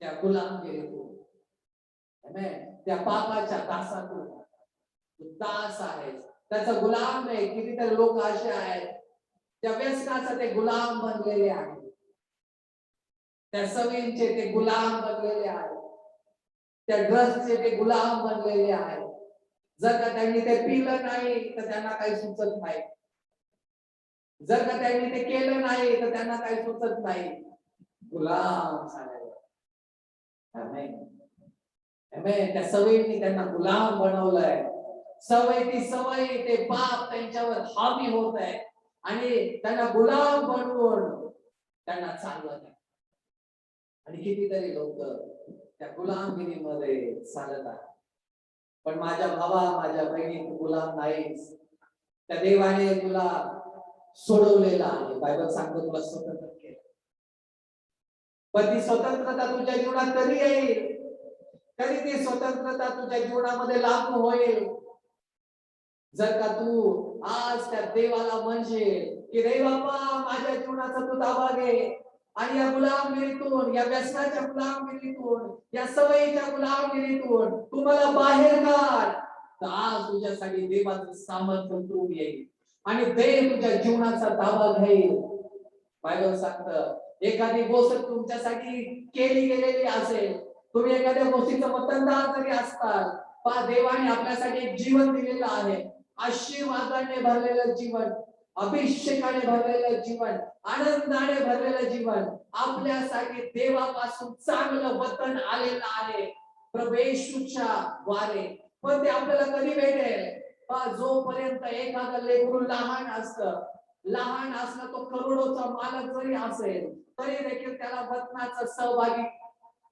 C: त्या गुलामगिरीतून. त्या पापाच्या दासातून. तू दास आहेस, त्याचा गुलाम नाही. कितीतरी लोक असे आहेत त्या व्यसनाचा ते गुलाम बनलेले आहेत, त्या सवयींचे ते गुलाम बनलेले आहेत, त्या ड्रग्सचे ते गुलाम बनलेले आहेत. जर का त्यांनी ते पिलं नाही तर त्यांना काही सुचत नाही, जर का त्यांनी ते केलं नाही तर त्यांना काही सुचत नाही. गुलाम झाले. त्या सवयीने त्यांना गुलाम बनवलंय. सवय ती सवय ते पाप त्यांच्यावर हावी होत आहे आणि त्यांना गुलाम बनवून त्यांना चालवत आहे. आणि कितीतरी लोक त्या गुलामगिरीमध्ये चालत आहेत. पण माझ्या भावा माझ्या बहिणी, तू गुलाम नाहीस. त्या देवाने तुला सोडवलेला आहे. बायबल सांगतो तुला स्वतंत्र केलं. पण ती स्वतंत्रता तुझ्या जीवनात कधी येईल? कधी ती स्वतंत्रता तुझ्या जीवनामध्ये लागू होईल? जर का तू आज त्या देवाला म्हणशील की रे बाबा माझ्या जीवनाचा तू ताबा घे आणि या गुलामगिरीतून, या व्यसनाच्या गुलामगिरीतून, या सवयीच्या गुलामगिरीतून तू मला बाहेर काढ, तर आज तुझ्यासाठी देवाचं सामर्थ्य उतरून येईल आणि देव तुझ्या जीवनाचा ताबा घेईल. बायबल सांगतं एखादी गोष्ट तुमच्यासाठी केली गेलेली असेल, तुम्ही एखाद्या गोष्टीचं वतनदार जरी असताल, पण देवाने आपल्यासाठी एक जीवन दिलेलं आहे. आशीर्वादाने भरलेलं जीवन, अभिषेकाने भरलेलं जीवन, आनंदाने भरलेलं जीवन आपल्यासाठी देवापासून चांगलं वतन आलेलं आहे प्रभेशूच्या द्वारे. पण ते आपल्याला कधी भेटेल? जोपर्यंत एखादं लेकरू लहान असतं, लहान असलं तो करोडोचा मालक जरी असेल तरी देखील त्याला वतनाचा सहभागी,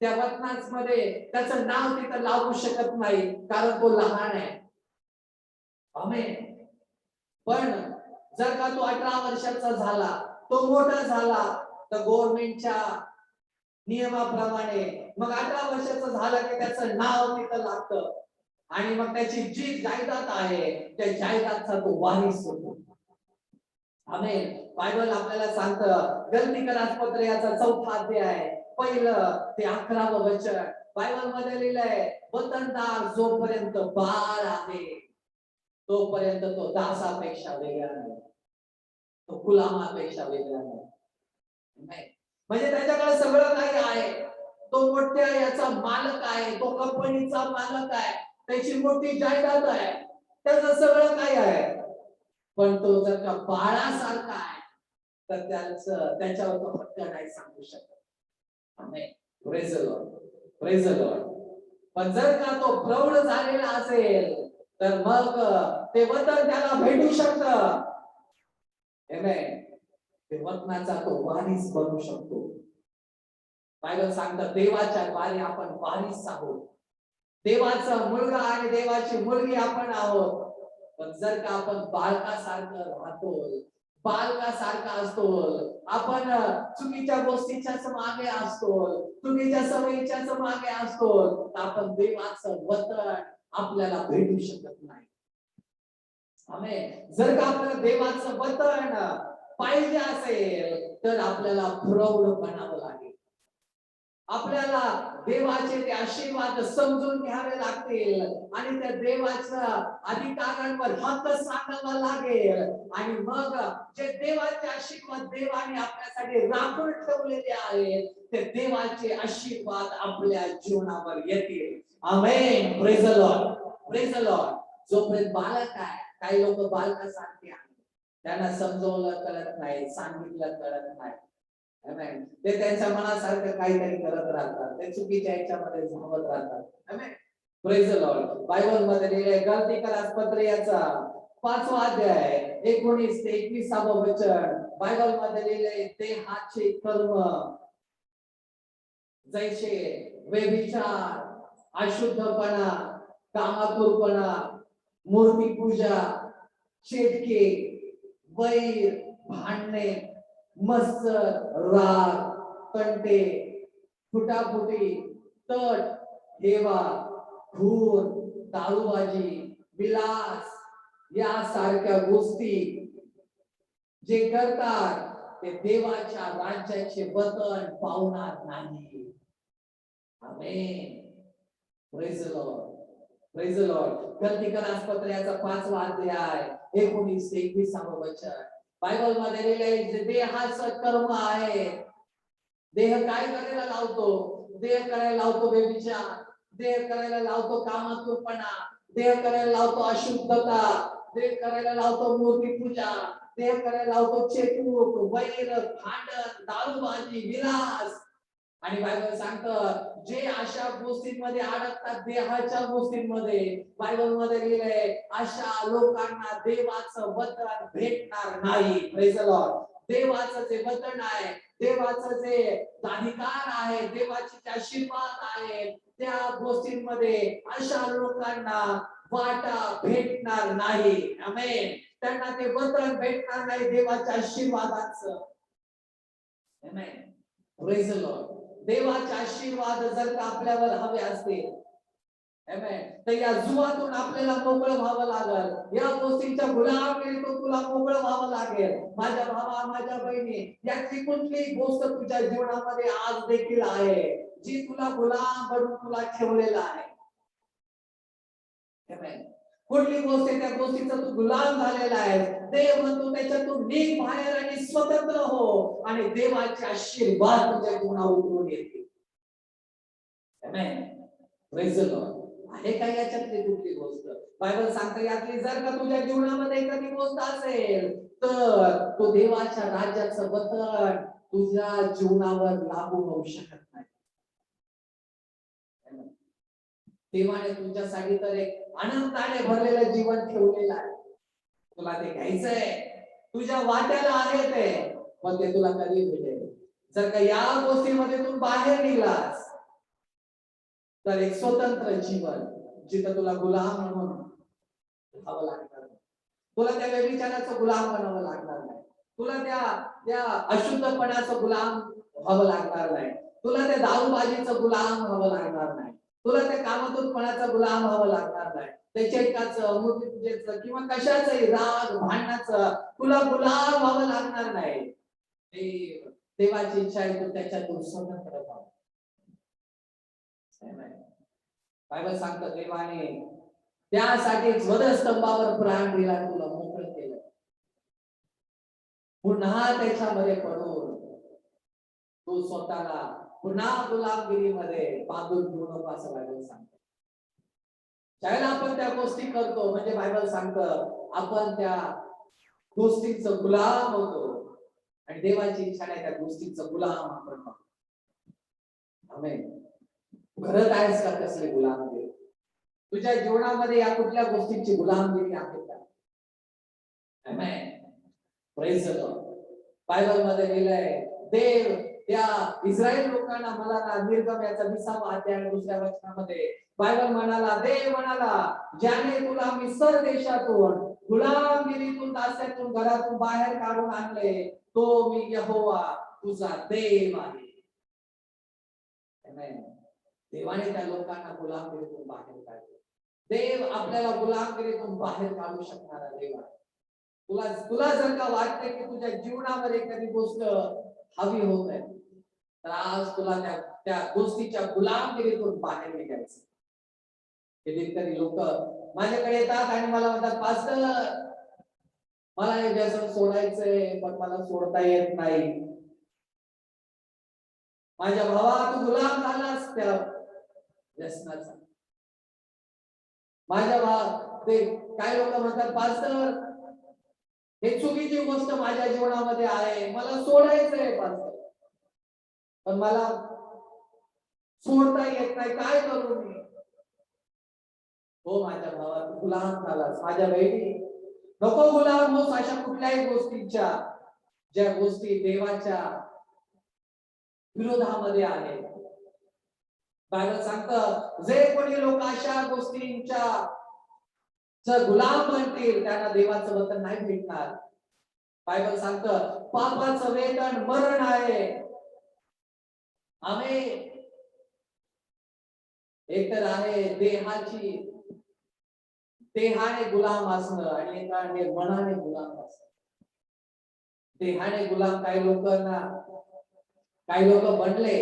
C: त्या वतनामध्ये त्याचं नाव तिथं लागू शकत नाही, कारण तो लहान आहे. आमेन. पण जर का तो 18 वर्षाचा झाला, तो मोठा झाला, तर गव्हर्नमेंटच्या नियमाप्रमाणे मग 18 वर्षाचा झाला की त्याचं नाव तिथं लागतं आणि मग त्याची जी जायदाद आहे त्या जायदादचा तो वारिस होतो. आमेन. बायबल आपल्याला सांगतं गलतीकरासपत्र याचा 4था अध्याय पहिलं ते 11वं वचन बायबल मध्ये लिहिलंय, वतनदार जोपर्यंत बाळ आहे तोपर्यंत तो दासापेक्षा वेगळा नाही, तो गुलामापेक्षा वेगळा नाही. म्हणजे त्याच्याकडे सगळं काही आहे, तो मोठ्या याचा मालक आहे, तो कंपनीचा मालक आहे, त्याची मोठी जायदाद आहे, त्याचं सगळं काही आहे. पण तो जर का बाळासारखा आहे तर त्याच्यावर तो हक्क नाही सांगू शकत. Amen. Praise the Lord. Praise the Lord. पण जर का तो प्रौढ झालेला असेल तर मग ते वतन त्याला भेटू शकतं. आमेन. ते वतनाचा तो वारिस बनू शकतो. बायबल सांगतं देवाच्या द्वारे आपण वारिस आहोत. देवाचा मुलगा आणि देवाची मुलगी आपण आहोत. पण जर का आपण बालकासारखं राहतो, बालकासारखा असतो, आपण चुकीच्या गोष्टीच्या मागे असतो, चुकीच्या सवयीच्या मागे असतो, तर आपण देवाचं वचन आपल्याला भेटू शकत नाही. आमेन. जर का आपल्याला देवाचं वचन पाहिजे असेल तर आपल्याला प्रौढ बनावं लागेल. आपल्याला देवाचे ते आशीर्वाद समजून घ्यावे लागतील आणि त्या देवाच्या अधिकारांवर हक्क सांगावा लागेल आणि मग जे देवाचे आशीर्वाद देवाने आपल्यासाठी राखून ठेवलेले आहेत ते देवाचे आशीर्वाद आपल्या जीवनावर येतील. Amen. Praise the Lord. Praise the Lord. जोपर्यंत बालक आहे, काही लोक बालकासारखे आहेत, त्यांना समजवलं कळत नाही, सांगितलं कळत नाही. आमेन. ते त्यांच्या मनासारखं काहीतरी करत राहतात, ते चुकीच्या ह्याच्यामध्ये धावत राहतात. Amen. Praise the Lord. Bible मध्ये लिहिलंय गलातियरास पत्र याचा 5वा अध्याय 19 ते 21 वचन. बायबल मध्ये लिहिलंय देहाचे कर्म जैसे व्यभिचार, अशुद्धपणा, कामातुरपणा, मूर्तिपूजा, चेटके, वैर, भांडणे, मत्सर, राग, तंटे, फुटाफुटी, तट, हेवा, खून, दारूबाजी, विलास यासारख्या गोष्टी जे करतात ते देवाच्या राज्याचे वचन पावणार नाही. Amen. Praise the Lord. Praise the Lord. गलातियरास पत्र याचा 5वा अध्याय 19 ते 21 वचन. बायबल मध्ये लिहिलंय जे देहाचं कर्म आहे, देह काय करायला लावतो? देह करायला लावतो व्यभिचार, देह करायला लावतो कामातुरपणा, देह करायला लावतो अशुद्धता, देह करायला लावतो मूर्तिपूजा, देह करायला लावतो चेटूक, वैर, भांडण, दारूबाजी, विलास. आणि बायबल सांगतं जे अशा गोष्टींमध्ये अडकतात, देहाच्या गोष्टींमध्ये, बायबल मध्ये लिहिलंय अशा लोकांना देवाचं वचन भेटणार नाही. Praise the Lord. देवाचं जे वचन आहे, देवाचं जे अधिकार आहे, देवाचे जे आशीर्वाद आहे, त्या गोष्टींमध्ये अशा लोकांना वाटा भेटणार नाही. आमेन. त्यांना ते वचन भेटणार नाही देवाच्या आशीर्वादाचं. आमेन. Praise the Lord. देवाचे आशीर्वाद जर का आपल्यावर हवे असतील, आमेन, तर या जुवातून आपल्याला मोकळं व्हावं लागेल. या गोष्टीच्या गुलामीतून तुला मोकळं व्हावं लागेल. माझ्या भावा, माझ्या बहिणी, याची कुठलीही गोष्ट तुझ्या जीवनामध्ये आज देखील आहे जी तुला गुलाम बनवून तुला ठेवलेला आहे. आमेन. कुठली गोष्ट त्या गोष्टीचा तू गुलाम झालेला आहे, देव म्हणतो त्याच्यातून निघ बाहेर आणि स्वतंत्र हो आणि देवाचे आशीर्वाद तुझ्या जीवनावर उतरून येतील. आमेन. Praise the Lord. आहे का याच्यातली कुठली गोष्ट? बायबल सांगते यातली जर का तुझ्या जीवनामध्ये एखादी गोष्ट असेल तर तो देवाच्या राज्याचं वचन तुझ्या जीवनावर लागू होऊ शकत नाही. देवाने तुझ्यासाठी तर एक आनंदाने भरलेलं जीवन ठेवलेलं आहे. तुला ते घ्यायचंय, तुझ्या वाट्याला आहे ते, पण ते तुला कधी भेटेल जर का या गोष्टीमध्ये तू बाहेर निघालास तर एक स्वतंत्र जीवन जिथं तुला गुलाम म्हणून राहावं लागणार नाही. तुला त्या व्यभिचाराचा गुलाम बनावं लागणार नाही. तुला त्या अशुद्धपणाचा गुलाम व्हावं लागणार नाही. तुला त्या दारूबाजीचा गुलाम व्हावं लागणार नाही. तुला त्या कामातुरपणाचा गुलाम व्हावं लागणार नाही. त्या चेटकाचं, मूर्तिपूजेचं किंवा कशाचंही राग, भांडणाचं तुला गुलाम व्हावं लागणार नाही. देवाची इच्छा आहे तू त्याच्यातून स्वतंत्र व्हावं. बायबल सांगतं देवाने त्यासाठी वधस्तंभावर प्राण दिला, तुला मोकळं केलं. पुन्हा त्याच्यामध्ये पडून तू स्वतःला पुन्हा गुलामगिरीमध्ये बांधून घेऊ नको असं बायबल सांगतं. ज्यावेळेला आपण त्या गोष्टी करतो म्हणजे बायबल सांगतं आपण त्या गोष्टीचं गुलाम होतो आणि देवाची इच्छा नाही त्या गोष्टीचं गुलाम आपण होतो. आमेन. घरात आहेस का कसले गुलामगिरी? तुझ्या जीवनामध्ये या कुठल्या गोष्टीची गुलामगिरी आहे का? Amen. Praise the Lord. Bible मध्ये लिहिलंय देव त्या इस्रायल लोकांना म्हणाला, निर्गम याचा 20वा अध्याय 2ऱ्या वचनामध्ये बायबल म्हणाला, देव म्हणाला ज्याने तुला मिस्र देशातून गुलामगिरीतून दास्यातून घरातून बाहेर काढून आणले, तो मी यहोवा तुझा देव आहे. Amen. देवाने त्या लोकांना गुलामगिरीतून बाहेर काढले. देव आपल्याला गुलामगिरीतून बाहेर काढू शकणारा देव आहे. तुला तुला जर का वाटते की तुझ्या जीवनामध्ये एखादी गोष्ट हवी होत आहे, तर आज तुला त्या गोष्टीच्या गुलामगिरीतून बाहेर निघायचं. कितीतरी लोक माझ्याकडे येतात आणि मला म्हणतात, पास्टर मला हे व्यसन सोडायचंय पण मला सोडता येत नाही. माझ्या भावा, तू गुलाम झालास त्या व्यसनाचा. माझ्या ते काय लोक म्हणतात, पास्टर हे चुकीची गोष्ट माझ्या जीवनामध्ये आहे, मला सोडायचंय पास्टर पण मला सोडता येत नाही, काय करू मी? हो माझ्या भावा, तू गुलाम झालास. माझ्या बहिणी, नको गुलाम होस अशा कुठल्याही गोष्टींच्या, ज्या गोष्टी देवाच्या विरोधामध्ये आहेत. बायबल सांगतं, जे कोणी लोक अशा गोष्टींच्या जर गुलाम बनतील त्यांना देवाचं वचन नाही भेटणार. बायबल सांगतं, पापाचं वेतन मरण आहे. आमेन. एक तर आहे देहाने गुलाम असणं आणि एक आहे मनाने गुलाम असणं. देहाने गुलाम काही लोक बनले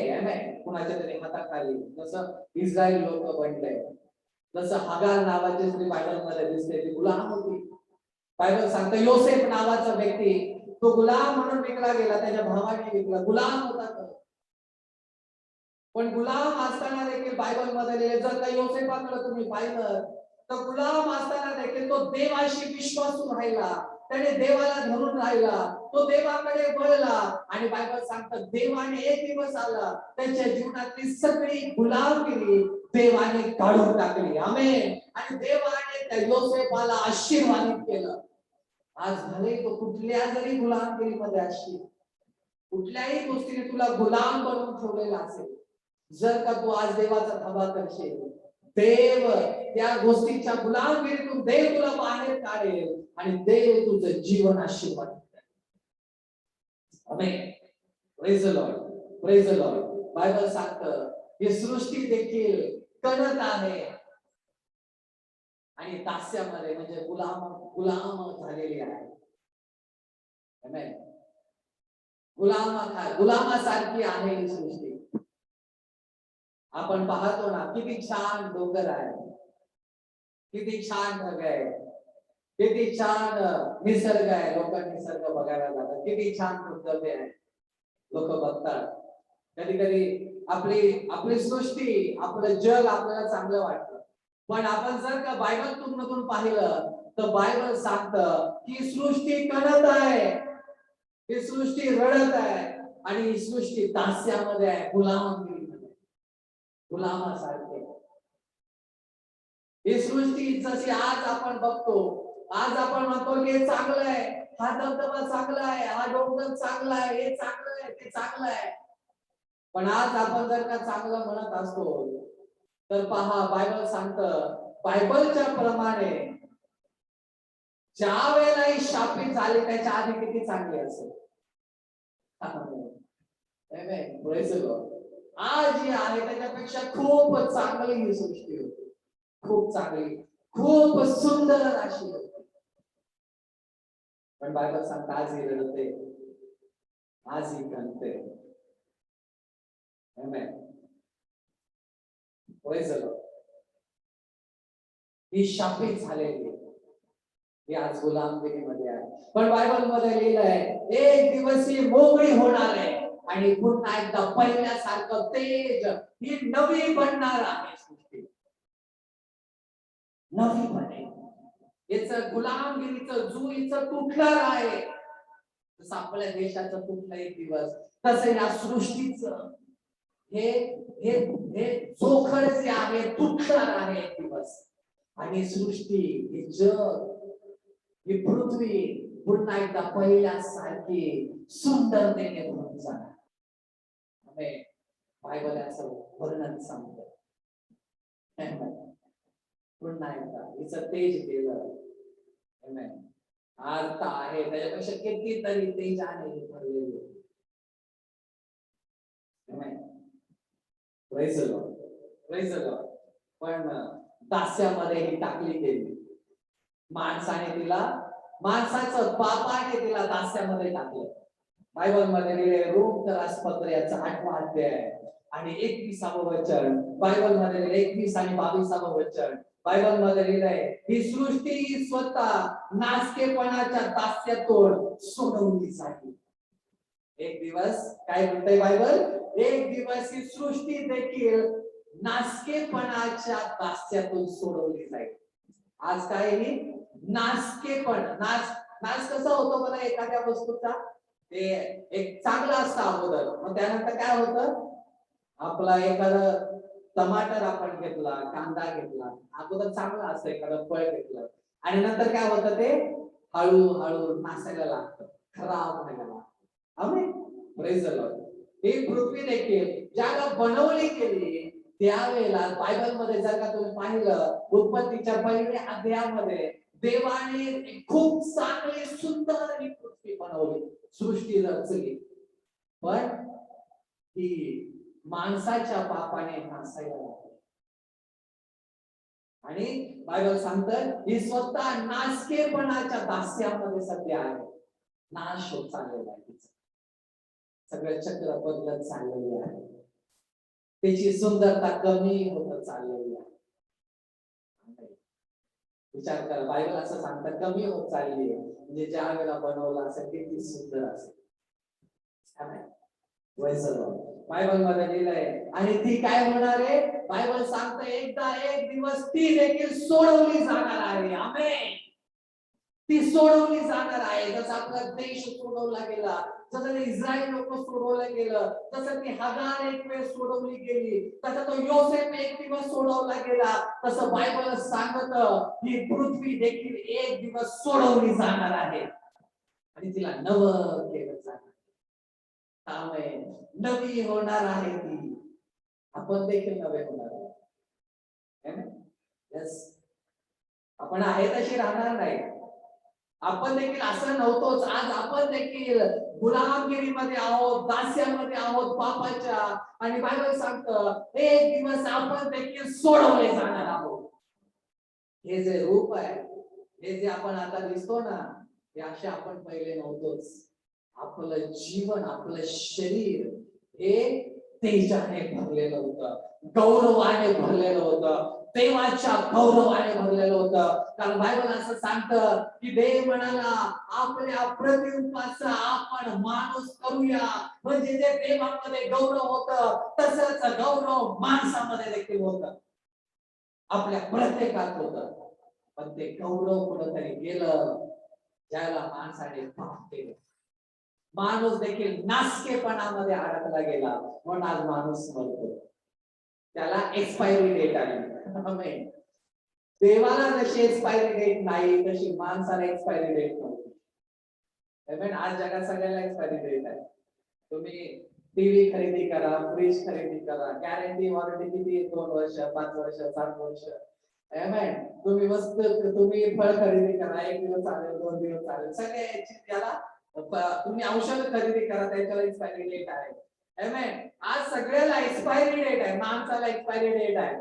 C: कुणाच्या तरी हाताखाली, जसं इस्रायल लोक बनले, जसं हगार नावाची स्त्री बायबल मध्ये दिसते, ती गुलाम होती. बायबल सांगतं, योसेफ नावाचा व्यक्ती तो गुलाम म्हणून विकला गेला, त्याच्या भावाने विकला, गुलाम होता तो. पण गुलाम असताना देखील बायबल मध्ये जर का योसेफाकडे तुम्ही पाहिलं तर गुलाम असताना देखील तो देवाशी विश्वासू राहिला, त्याने देवाला धरून राहिला, तो देवाकडे वळला आणि बायबल सांगतं, देवाने एक दिवस आला, त्याच्या जीवनातली सगळी गुलामगिरी देवाने काढून टाकली. आमेन. आणि देवाने त्या योसेफाला आशीर्वादित केलं. आज भले तो कुठल्या जरी गुलामगिरीमध्ये असशील, कुठल्याही गोष्टीने तुला गुलाम बनवून ठेवलेला असेल, जर का तू आज देवाचा धावा करशील, देव त्या गोष्टीच्या गुलामगिरीतून देव तुला बाहेर काढेल आणि देव तुझं जीवन आशीर्वादित करेल. Amen. Praise the Lord, praise the Lord. Bible सांगतं, ही सृष्टी देखील कणत आहे आणि दास्यामध्ये म्हणजे गुलाम झालेली आहे. आमेन. गुलामासारखी आहे ही सृष्टी. आपण पाहतो ना, किती छान डोंगर आहे, किती छान ढग आहे, किती छान निसर्ग आहे. लोक निसर्ग बघायला जातात, किती छान धबधबे आहे, लोक बघतात. कधी कधी आपली सृष्टी, आपलं जग आपल्याला चांगलं वाटतं, पण आपण जर का बायबल मधून पाहिलं तर बायबल सांगतं की सृष्टी कणत आहे, ही सृष्टी रडत आहे आणि ही सृष्टी दास्यामध्ये आहे, गुलामगिरीमध्ये, गुलामासारखे. ही सृष्टी जशी आज आपण बघतो, आज आपण म्हणतो की हे चांगलं आहे, हा धबधबा चांगला आहे, हा डोंगर चांगला आहे, हे चांगलं आहे, ते चांगलं आहे. पण आज आपण जर का चांगलं म्हणत असतो तर पहा, बायबल सांगतं, बायबलच्या प्रमाणे ज्या वेळेला ही शापित झाली त्याच्या आधी किती चांगली असेल. आज जी आहे त्याच्यापेक्षा खूप चांगली ही सृष्टी होती, खूप चांगली, खूप सुंदर अशी होती. पण बायबल सांगतं, आज ही रडते, आज ही कणते. ही शापित झालेली, ही आज गुलामगिरीमध्ये आहे. पण बायबल मध्ये लिहिलंय, एक दिवस ही मोकळी होणार आहे आणि पुन्हा एकदा पहिल्यासारखं तेज, ही नवी बनणार आहे सृष्टी, नवी बनेल. याच गुलामगिरीचं जुईचं तुटणार आहे. जसं आपल्या देशाचं तुटलं एक दिवस, तसं या सृष्टीचं हे जोखड जे आहे तुटणार आहे एक दिवस. आणि सृष्टी, हे जग, ही पृथ्वी पुन्हा एकदा पहिल्यासारखी सुंदरतेने भरून जाणार. बायबल असं वर्णन सांगतं. पुन्हा एकदा हिचं तेज गेलं, Amen. अर्थ आहे त्याच्यापेक्षा कितीतरी तेजाने भरलेले. Amen. Praise the Lord. Praise the Lord. पण दास्यामध्ये ही टाकली गेली. माणसाचं पापाने तिला दास्यामध्ये टाकलं. बायबल मध्ये लिहिले रोम पत्र याचा 8वां अध्याय आणि 21वां वचन. बायबल मध्ये लिहिले 21 आणि 22वां वचन. बायबल मध्ये लिहिलंय ही सृष्टी स्वतः नासकेपणाच्या दास्यातून सोडवली जाईल. एक दिवस काय म्हणतंय बायबल, एक दिवस ही सृष्टी देखील नासकेपणाच्या दास्यातून सोडवली जाईल. आज काय ही नासकेपण, नाश कसा होतो बघा एखाद्या वस्तूचा, ते एक चांगला असतं अगोदर, मग त्यानंतर काय होतं, आपला एखादा टमाटर आपण घेतला, कांदा घेतला, अगोदर चांगला असतं, एखादं फळ घेतलं आणि नंतर काय होतं, ते हळूहळू नासायला लागतं, खराब व्हायला लागतं. आमेन. Praise the Lord. ही पृथ्वी देखील ज्याला बनवली गेली त्यावेळेला बायबल मध्ये जर का तुम्ही पाहिलं, उत्पत्तीच्या पहिल्या अध्यायामध्ये देवाने खूप चांगली सुंदर ही पृथ्वी बनवली, सृष्टी रचली, पण ही माणसाच्या पापाने नासायला लागली. आणि बायबल सांगतं ही स्वतः नासकेपणाच्या दास्यामध्ये सध्या आहे, नाश होत चाललेला आहे, सगळं चक्र बदलत चाललेले आहे, त्याची सुंदरता कमी होत चाललेली आहे. विचार करा, बायबल असं सांगतं कमी होत चालली आहे, म्हणजे ज्या वेळेला बनवलं असेल किती सुंदर असेल. बायबल मध्ये लिहिलंय आणि ती काय होणार आहे, बायबल सांगतं एकदा एक दिवस ती देखील सोडवली जाणार आहे. आमेन. ती सोडवली जाणार आहे. जसं आपला देश सोडवला गेला, जसं इस्रायल लोक सोडवलं गेलं, तसं ती हगार एक वेळ सोडवली गेली, तसं तो योसेफ एक दिवस सोडवला गेला, तसं बायबल सांगतं ही पृथ्वी देखील एक दिवस सोडवली जाणार आहे आणि तिला नवं केलं जाणार. आमेन. नवी होणार आहे ती, आपण देखील नवे होणार आहे. यस, आपण आहे तशी राहणार नाही. आपण देखील असं नव्हतोच, आज आपण देखील गुलामगिरीमध्ये आहोत, दास्यामध्ये आहोत पापाच्या, आणि बायबल सांगतं एक दिवस आपण देखील सोडवले जाणार आहोत. हे जे रूप आहे, हे जे आपण आता दिसतो ना, हे असे आपण पहिले नव्हतोच. आपलं जीवन, आपलं शरीर हे तेजाने भरलेलं होतं, गौरवाने भरलेलं होतं, देवाच्या गौरवाने भरलेलं होतं. कारण बायबल असं सांगतं की देव म्हणाला आपल्या प्रतिरूपाचा आपण माणूस करूया, म्हणजे जे देवामध्ये गौरव होतं तसंच गौरव माणसामध्ये देखील होतं, आपल्या प्रत्येकात होतं. पण ते गौरव कुठेतरी गेलं ज्याला माणसाने पाप केलं. माणूस देखील नासकेपणामध्ये अडकला गेला, म्हणून आज माणूस मरतो. त्याला एक्सपायरी डेट आली. देवाला जशी एक्सपायरी डेट नाही तशी माणसाला एक्सपायरी डेट नव्हती. आज जगात सगळ्याला एक्सपायरी डेट आहे. तुम्ही टीव्ही खरेदी करा, फ्रीज खरेदी करा, गॅरंटी वॉरंटी किती, 2 वर्ष, 5 वर्ष, 7 वर्ष. तुम्ही वस्तू, तुम्ही फळ खरेदी करा, 1 दिवस चालेल, 2 दिवस चालेल, सगळ्याची त्याला, तुम्ही औषध खरेदी करा, त्याच्यावर एक्सपायरी डेट आहे. आज सगळ्याला एक्सपायरी डेट आहे, माणसाला एक्सपायरी डेट आहे.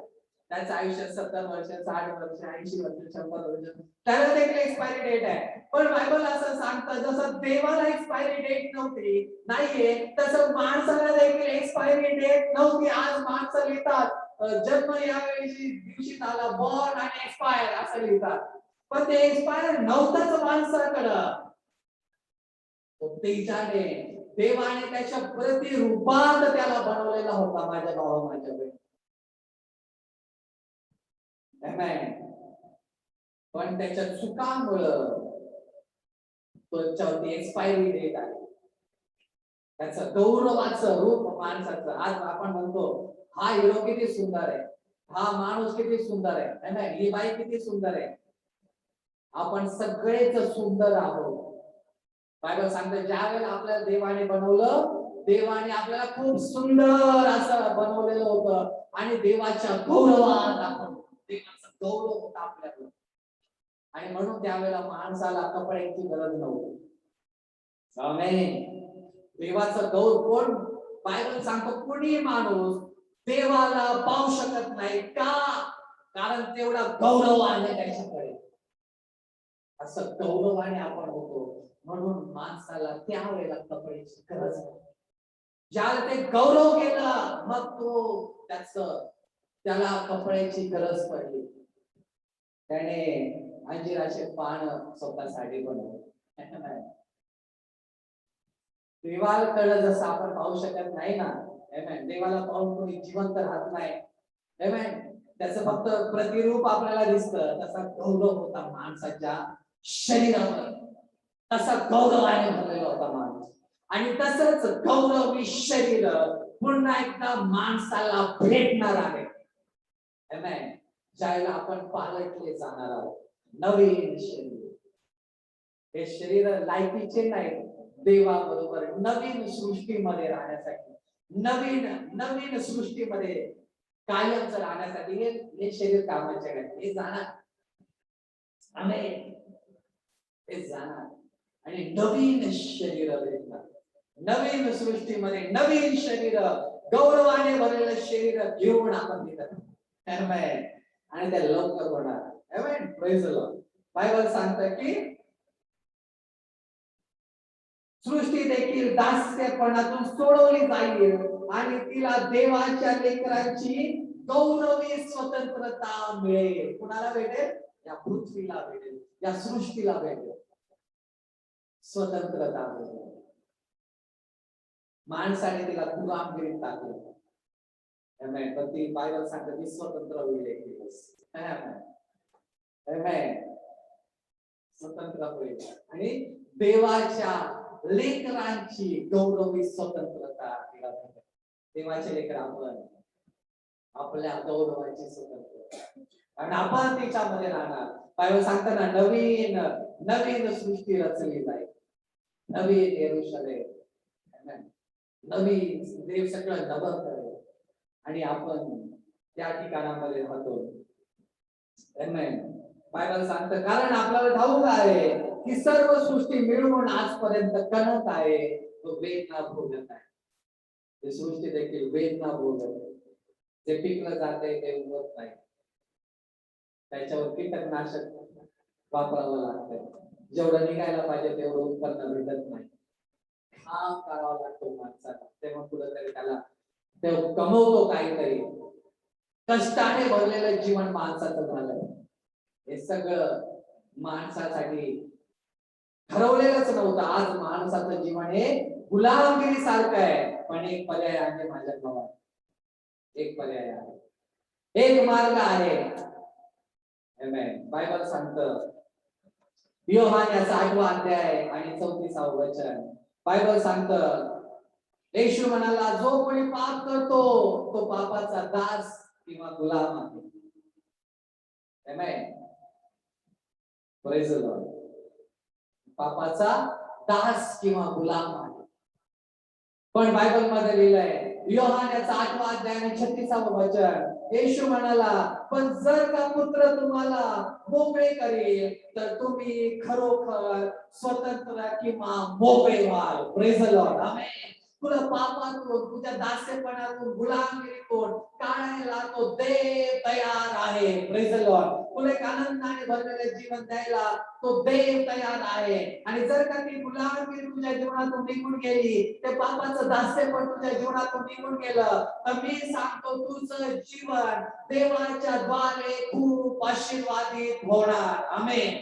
C: त्याचं आयुष्य 70 वर्ष, 60 वर्ष, 80 वर्ष, 100 वर्ष, त्याला देखील एक्सपायरी डेट आहे. पण बायबल असं सांगतं जसं देवाला एक्सपायरी डेट नव्हती नाहीये, तसं माणसाला देखील एक्सपायरी डेट नव्हती. आज माणसं लिहितात जन्म यावेळी दिवशी झाला, बॉर्न आणि एक्सपायर असं लिहितात, पण ते एक्सपायर नव्हतंच माणसाकडं. तेजाने देवाने त्याच्या प्रतिरूपात त्याला बनवलेला होता. माझ्या भावा, माझ्या बहिणी, पण त्याच्या चुकांमुळं त्याच्यावरती एक्सपायरी डेट आहे. त्याचं गौरवाचं रूप माणसाचं, आज आपण म्हणतो हा हिरो किती सुंदर आहे, हा माणूस किती सुंदर आहे, ही बाई किती सुंदर आहे. आपण सगळेच सुंदर आहोत. बायबल सांगतं ज्या वेळेला आपल्याला देवाने बनवलं, देवाने आपल्याला खूप सुंदर असं बनवलेलं होतं आणि देवाच्या गौरवात आपण, देवाचा गौरव होता आपल्याला. आणि म्हणून त्यावेळेला माणसाला कपड्यांची गरज नव्हती. आमेन. देवाचं गौरव कोण, बायबल सांगतो कोणी माणूस देवाला पाहू शकत नाही का, कारण तेवढा गौरव आहे त्याच्याकडे. असं गौरवाने आपण होतो, म्हणून माणसाला त्यावेळेला कपड्याची गरज नाही. ज्याला ते गौरव केलं मग तो त्याला कपड्याची गरज पडली. त्याने अंजिराचे पान स्वतःसाठी बनवले. देवाकडे जसं आपण पाहू शकत नाही ना, देवाला पाहून कोणी जिवंत राहत नाही. त्याचं फक्त प्रतिरूप आपल्याला दिसतं. तसा गौरव होता माणसाच्या शरीरावर, तसा गौरवाने भरलेला होता माणूस. आणि तसंच गौरवी शरीर पुन्हा एकदा माणसाला भेटणार आहे. ज्याला आपण पालटले जाणार आहोत, नवीन शरीर. हे शरीर लायकीचे नाही, देवाबरोबर नवीन सृष्टीमध्ये राहण्यासाठी, नवीन सृष्टीमध्ये कायमच राहण्यासाठी हे शरीर कामाचे आहे. हे जाणार, हे जाणार आणि नवीन शरीर भेटणार. नवीन सृष्टीमध्ये नवीन शरीर, गौरवाने भरलेलं शरीर घेऊन आपण तिथं, आणि त्या लवकर होणार. Praise the Lord. बायबल सांगतं की सृष्टी देखील दास्यपणातून सोडवली जाईल आणि तिला देवाच्या लेकरांची गौरवी स्वतंत्रता मिळेल. कुणाला भेटेल? या पृथ्वीला भेटेल, या सृष्टीला भेटेल स्वतंत्रता भेटेल. माणसाने तिला गुलामगिरीत टाकलं, पण ती बायबल सांगते ती स्वतंत्र होईल एक दिवस. स्वतंत्र होईल आणि देवाच्या लेकरांची गौरवी स्वतंत्रता तिला भेटेल. देवाचे लेकर आपण, आपल्या गौरवाची स्वतंत्रता, आणि आपण तिच्यामध्ये राहणार. बायबल सांगताना नवीन सृष्टी रचली जाईल, नवीन यरूशलेम, नवीन देव सगळं नवं करेल आणि आपण त्या ठिकाणामध्ये राहतो. बायबल सांगतं कारण आपल्याला ठाऊक आहे की सर्व सृष्टी मिळून आजपर्यंत कणत आहे, तो वेदना भोगत आहे. ही सृष्टी देखील वेदना भोगत आहे. जे पिकलं जाते ते उगवत नाही, त्याच्यावर कीटकनाशक वापरावं लागतं. जेवढं निघायला पाहिजे तेवढं उत्पन्न भेटत नाही. काम करावा लागतो माणसाला, तेव्हा कुठेतरी त्याला ते कमवतो काहीतरी. कष्टाने भरलेलं जीवन माणसाचं झालं. हे सगळं माणसासाठी ठरवलेलंच नव्हतं. आज माणसाचं जीवन हे गुलामगिरी सारखं आहे, पण एक पर्याय आहे माझ्या गावात. एक पर्याय आहे, एक मार्ग आहे. बायबल सांगतं योहान याचा 8वा अध्याय आणि 34वे वचन. बायबल सांगतं येशू म्हणाला जो कोणी पाप करतो तो पापाचा दास किंवा गुलाम आहे. Praise the Lord. पापाचा दास किंवा गुलाम आहे. पण बायबल मध्ये लिहिलंय योहान याचा 8वा अध्याय आणि 36वे वचन. येशू म्हणाला पण जर का पुत्र तुम्हाला मोकळे करेल तर तुम्ही खरोखर स्वतंत्र किंवा मोकळे व्हाल. Praise the Lord. आमेन. तुला पापातून, तुझ्या दास्यपणातून, गुलामगिरीतून काढायला तो देव तयार आहे. Praise the Lord. तुला एक आनंदाने भरलेले जीवन द्यायला तो देव तयार आहे. आणि जर का ती गुलामगिरी तुझ्या जीवनातून निघून गेली, ते पापाचं दास्यपण तुझ्या जीवनातून निघून गेलं, तर मी सांगतो तुझं जीवन देवाच्या द्वारे खूप आशीर्वादित होणार. आमेन.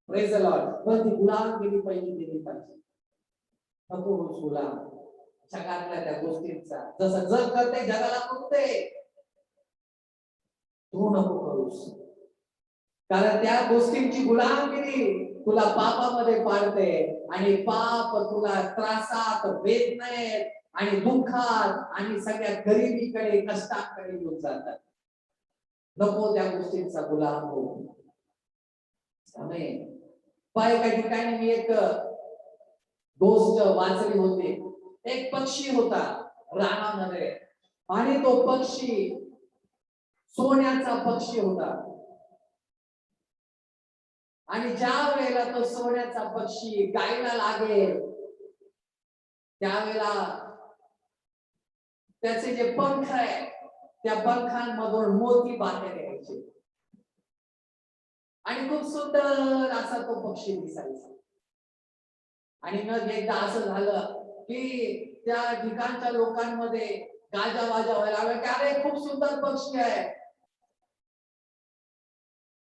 C: Praise the Lord. पण ती गुलामगिरी पहिली गेली पाहिजे. नको गुलाम जगातल्या त्या गोष्टींचा. जसं जग करते जगाला बघते, तू नको करूस. कारण त्या गोष्टींची गुलामगिरी तुला पापामध्ये पाडते आणि पाप तुला त्रासात, वेदनेत आणि दुःखात आणि सगळ्या गरिबीकडे, कष्टाकडे घेऊन जातात. नको त्या गोष्टींचा गुलाम हो. काही ठिकाणी मी एक गोष्ट वाचली होती. एक पक्षी होता रानामध्ये आणि तो पक्षी सोन्याचा पक्षी होता आणि ज्या वेळेला तो सोन्याचा पक्षी गायला लागेल त्यावेळेला त्याचे जे पंख आहे त्या पंखांमधून मोती बाहेर यायचे आणि खूप सुंदर असा तो पक्षी दिसायचा. आणि मग एकदा असं झालं की त्या ठिकाणच्या लोकांमध्ये गाजावाजा व्हायला लागला की अरे खूप सुंदर पक्षी आहे.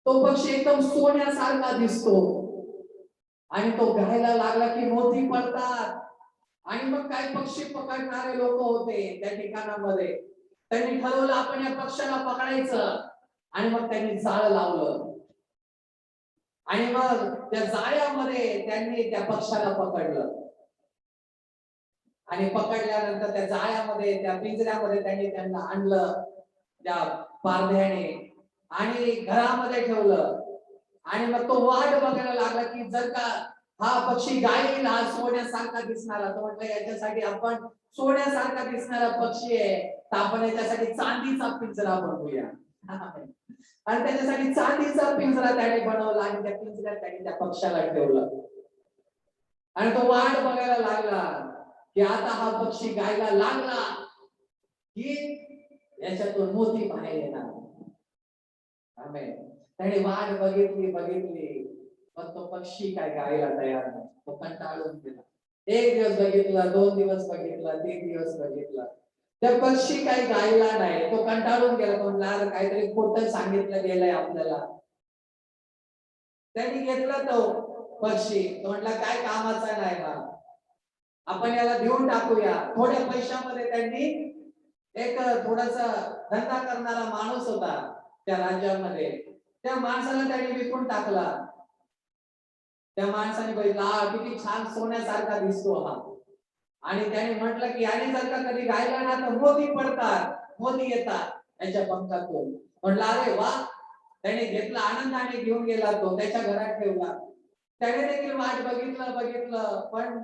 C: तो पक्षी एकदम सोन्यासारखा दिसतो आणि तो गायला लागला की मोती पडतात. आणि मग काही पक्षी पकडणारे लोक होते त्या ठिकाणामध्ये, त्यांनी ठरवलं आपण या पक्ष्याला पकडायचं आणि मग त्यांनी जाळ लावलं आणि मग त्या जाळ्यामध्ये त्यांनी त्या पक्ष्याला पकडलं आणि पकडल्यानंतर त्या जाळ्यामध्ये त्या पिंजऱ्यामध्ये त्यांनी त्यांना आणलं त्या पारध्याने आणि घरामध्ये ठेवलं. आणि मग तो वाट बघायला लागला की जर का हा पक्षी गायीला हा सोन्यासारखा दिसणारा, तो म्हटलं याच्यासाठी आपण सोन्यासारखा दिसणारा पक्षी आहे तर आपण याच्यासाठी चांदीचा पिंजरा बनवूया. आणि त्याच्यासाठी चांदीचा पिंजरा त्याने बनवला आणि त्या पिंजऱ्यात त्याने त्या पक्षाला ठेवलं आणि तो वाट बघायला लागला की आता हा पक्षी गायला लागला की याच्यातून मोती बाहेर येणार. त्याने वाट बघितली पण तो पक्षी काय गायला तयार नाही. तो कंटाळून गेला. एक दिवस बघितला, 2 दिवस बघितला, 3 दिवस बघितला, त्या पक्षी काही गायला नाही. तो कंटाळून गेला. तो म्हणाला काहीतरी खोटं सांगितलं गेलंय आपल्याला. त्यांनी घेतला तो पक्षी. तो म्हटला काय कामाचा नाही बा, आपण याला देऊन टाकूया. थोड्या पैशामध्ये त्यांनी एक थोडासा धंदा करणारा माणूस होता त्या राज्यामध्ये, त्या माणसाला त्यांनी विकून टाकला. त्या माणसाने बघितला किती छान सोन्यासारखा दिसतो हा आणि त्याने म्हटलं की याने जर का कधी गायला ना तर मोती पडतात, मोती येतात याच्या पंखातून. म्हटलं अरे वा. त्याने घेतला, आनंदाने घेऊन गेला, तो त्याच्या घरात ठेवला. त्याने देखील वाट बघितलं पण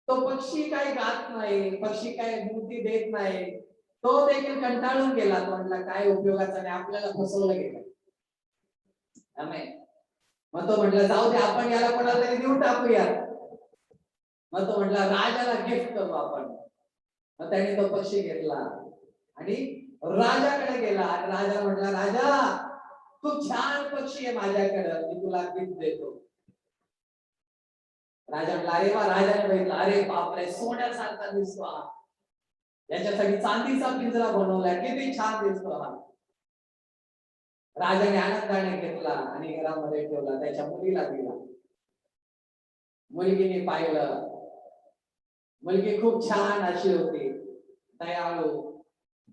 C: तो पक्षी काही गात नाही, पक्षी काही मोती देत नाही. तो देखील कंटाळून गेला. तो म्हटला काय उपयोगाचा नाही, आपल्याला फसवलं गेलं. मग तो म्हटला जाऊ दे, आपण याला कोणाला तरी देऊन टाकूया. मग तो म्हटला राजाला गिफ्ट करू आपण. मग त्याने तो पक्षी घेतला आणि राजाकडे गेला आणि राजा म्हटला राजा खूप छान पक्षी आहे माझ्याकडे, मी तुला गिफ्ट देतो. राजा म्हटला अरे वा. राजाने बघितलं अरे बापरे सोन्यासारखा दिसतो हा, याच्यासाठी चांदीचा पिंजरा बनवलाय, किती छान दिसतो हा. राजाने आनंदाने घेतला आणि घरामध्ये ठेवला, त्याच्या मुलीला दिला. मुलगीने पाहिलं, मुलगी खूप छान अशी होती, दयाळू,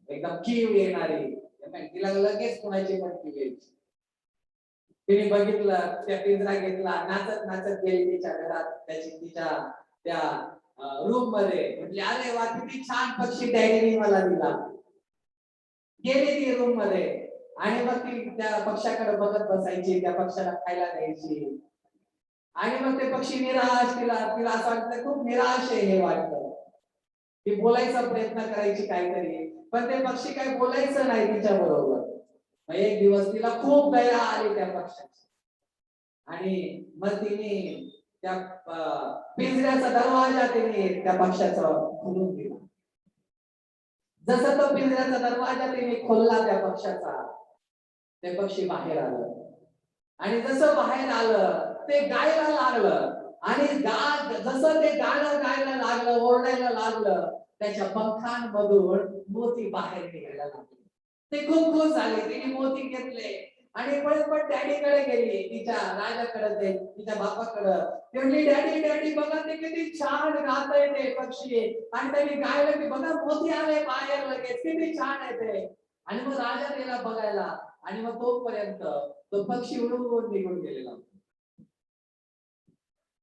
C: एकदम कीव येणारी. तिला लगेच कोणाची पण कीव यायची. तिने बघितलं, त्या पिंजरा घेतला, नाचत नाचत गेली तिच्या घरात, तिच्या त्या रूम मध्ये. म्हटली अरे वा किती छान पक्षी डॅडीने मला दिला. गेली ती रूम मध्ये आणि मग ती त्या पक्षाकडे बघत बसायची, त्या पक्षाला खायला द्यायची. आणि मग ते पक्षी निराश, तिला असं वाटलं खूप निराश आहे हे वाटतं. ती बोलायचा प्रयत्न करायची काहीतरी, पण ते पक्षी काही बोलायचं नाही तिच्या बरोबर. मग एक दिवस तिला खूप दया आली त्या पक्षाची आणि मग तिने त्या पिंजऱ्याचा दरवाजा तिने त्या पक्षाचा खोलून दिला. जसं तो पिंजऱ्याचा दरवाजा तिने खोलला त्या पक्षाचा, ते पक्षी बाहेर आलं आणि जसं बाहेर आलं ते गायला लागलं आणि जसं ते गाणं गायला लागलं, ओरडायला लागलं, त्याच्या पंखांमधून मोती बाहेर निघायला लागले. ते खूप खुश झाले. तिने मोती घेतले आणि पळत डॅडीकडे गेली, तिच्या राजाकडे, तिच्या बापाकडे. ती म्हणली डॅडी डॅडी बघा ते किती छान गातंय ते पक्षी, आणि त्यांनी गायलं की बघा मोती आले बाहेर लगेच, किती छान आहे ते. आणि मग राजा गेला बघायला आणि मग तोपर्यंत तो पक्षी उडून निघून गेलेला.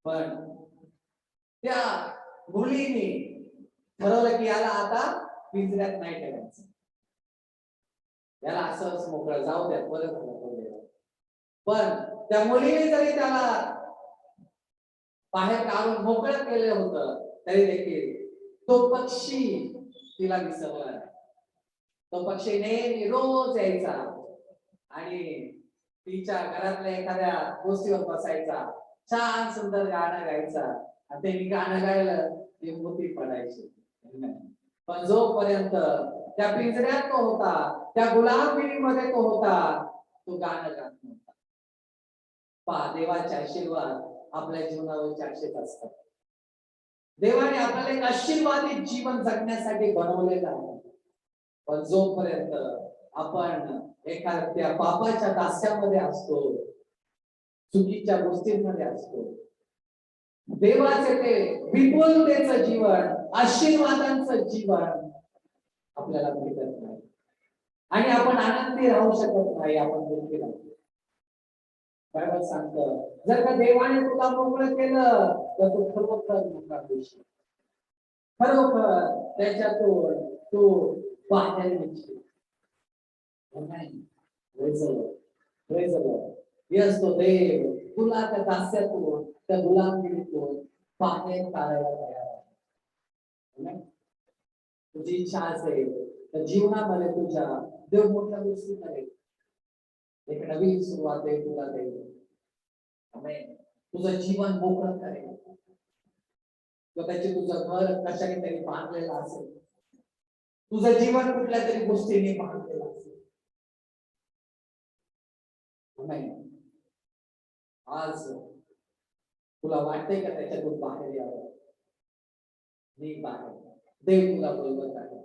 C: पण त्या मुलीने ठरवलं की याला आता पिंजऱ्यात नाही ठेवायचं, याला असंच मोकळं जाऊ द्या, परत पण त्या मुलीने जरी त्याला बाहेर काढून मोकळं केलं होतं तरी देखील तो पक्षी तिला विसरला नाही. तो पक्षी नेहमी रोज यायचा आणि तिच्या घरातल्या एखाद्या गोष्टीवर बसायचा, छान सुंदर गाणं गायचा, आणि त्यांनी गाणं गायलं ती मोठी पडायची. पण जोपर्यंत त्या पिंजऱ्यात तो होता, त्या गुलामगिरीमध्ये तो होता, तो गाणं गात नव्हता. पहा, देवाचे आशीर्वाद आपल्या जीवनावरचे असेच असतात. देवाने आपल्याला एक आशीर्वादित जीवन जगण्यासाठी बनवलेलं आहे. पण जोपर्यंत आपण एखाद्या पापाच्या दास्यामध्ये असतो, चुकीच्या गोष्टींमध्ये असतो, देवाचे ते विपुलतेचं जीवन, आशीर्वादांचं जीवन आपल्याला भेटत नाही आणि आपण आनंदी राहू शकत नाही, आपण दुःखी राहतो. बायबल सांगतं, जर का देवाने तुला मोकळं केलं तर तू खरोखर मोकळा होशील. खरोखर त्याच्यातून तू बाहेर निघशील. यस, तो देव तुला त्या दास्यातून, त्या गुलामगिरीतून बाहेर काढायला तयार आहे. तुझी इच्छा असेल तर जीवनामध्ये तुझ्या देव मोठ्या गोष्टी करेल. एक नवीन सुरुवात आहे तुला देईल. तुझं जीवन मोकळं करेल. कदाचित तुझं घर कशाने तरी बांधलेलं असेल, तुझं जीवन कुठल्या तरी गोष्टीने बांधलेलं असेल. आज तुला वाटतंय का त्याच्यातून बाहेर यावं? निघ बाहेर. देव तुला बोलवत आहे.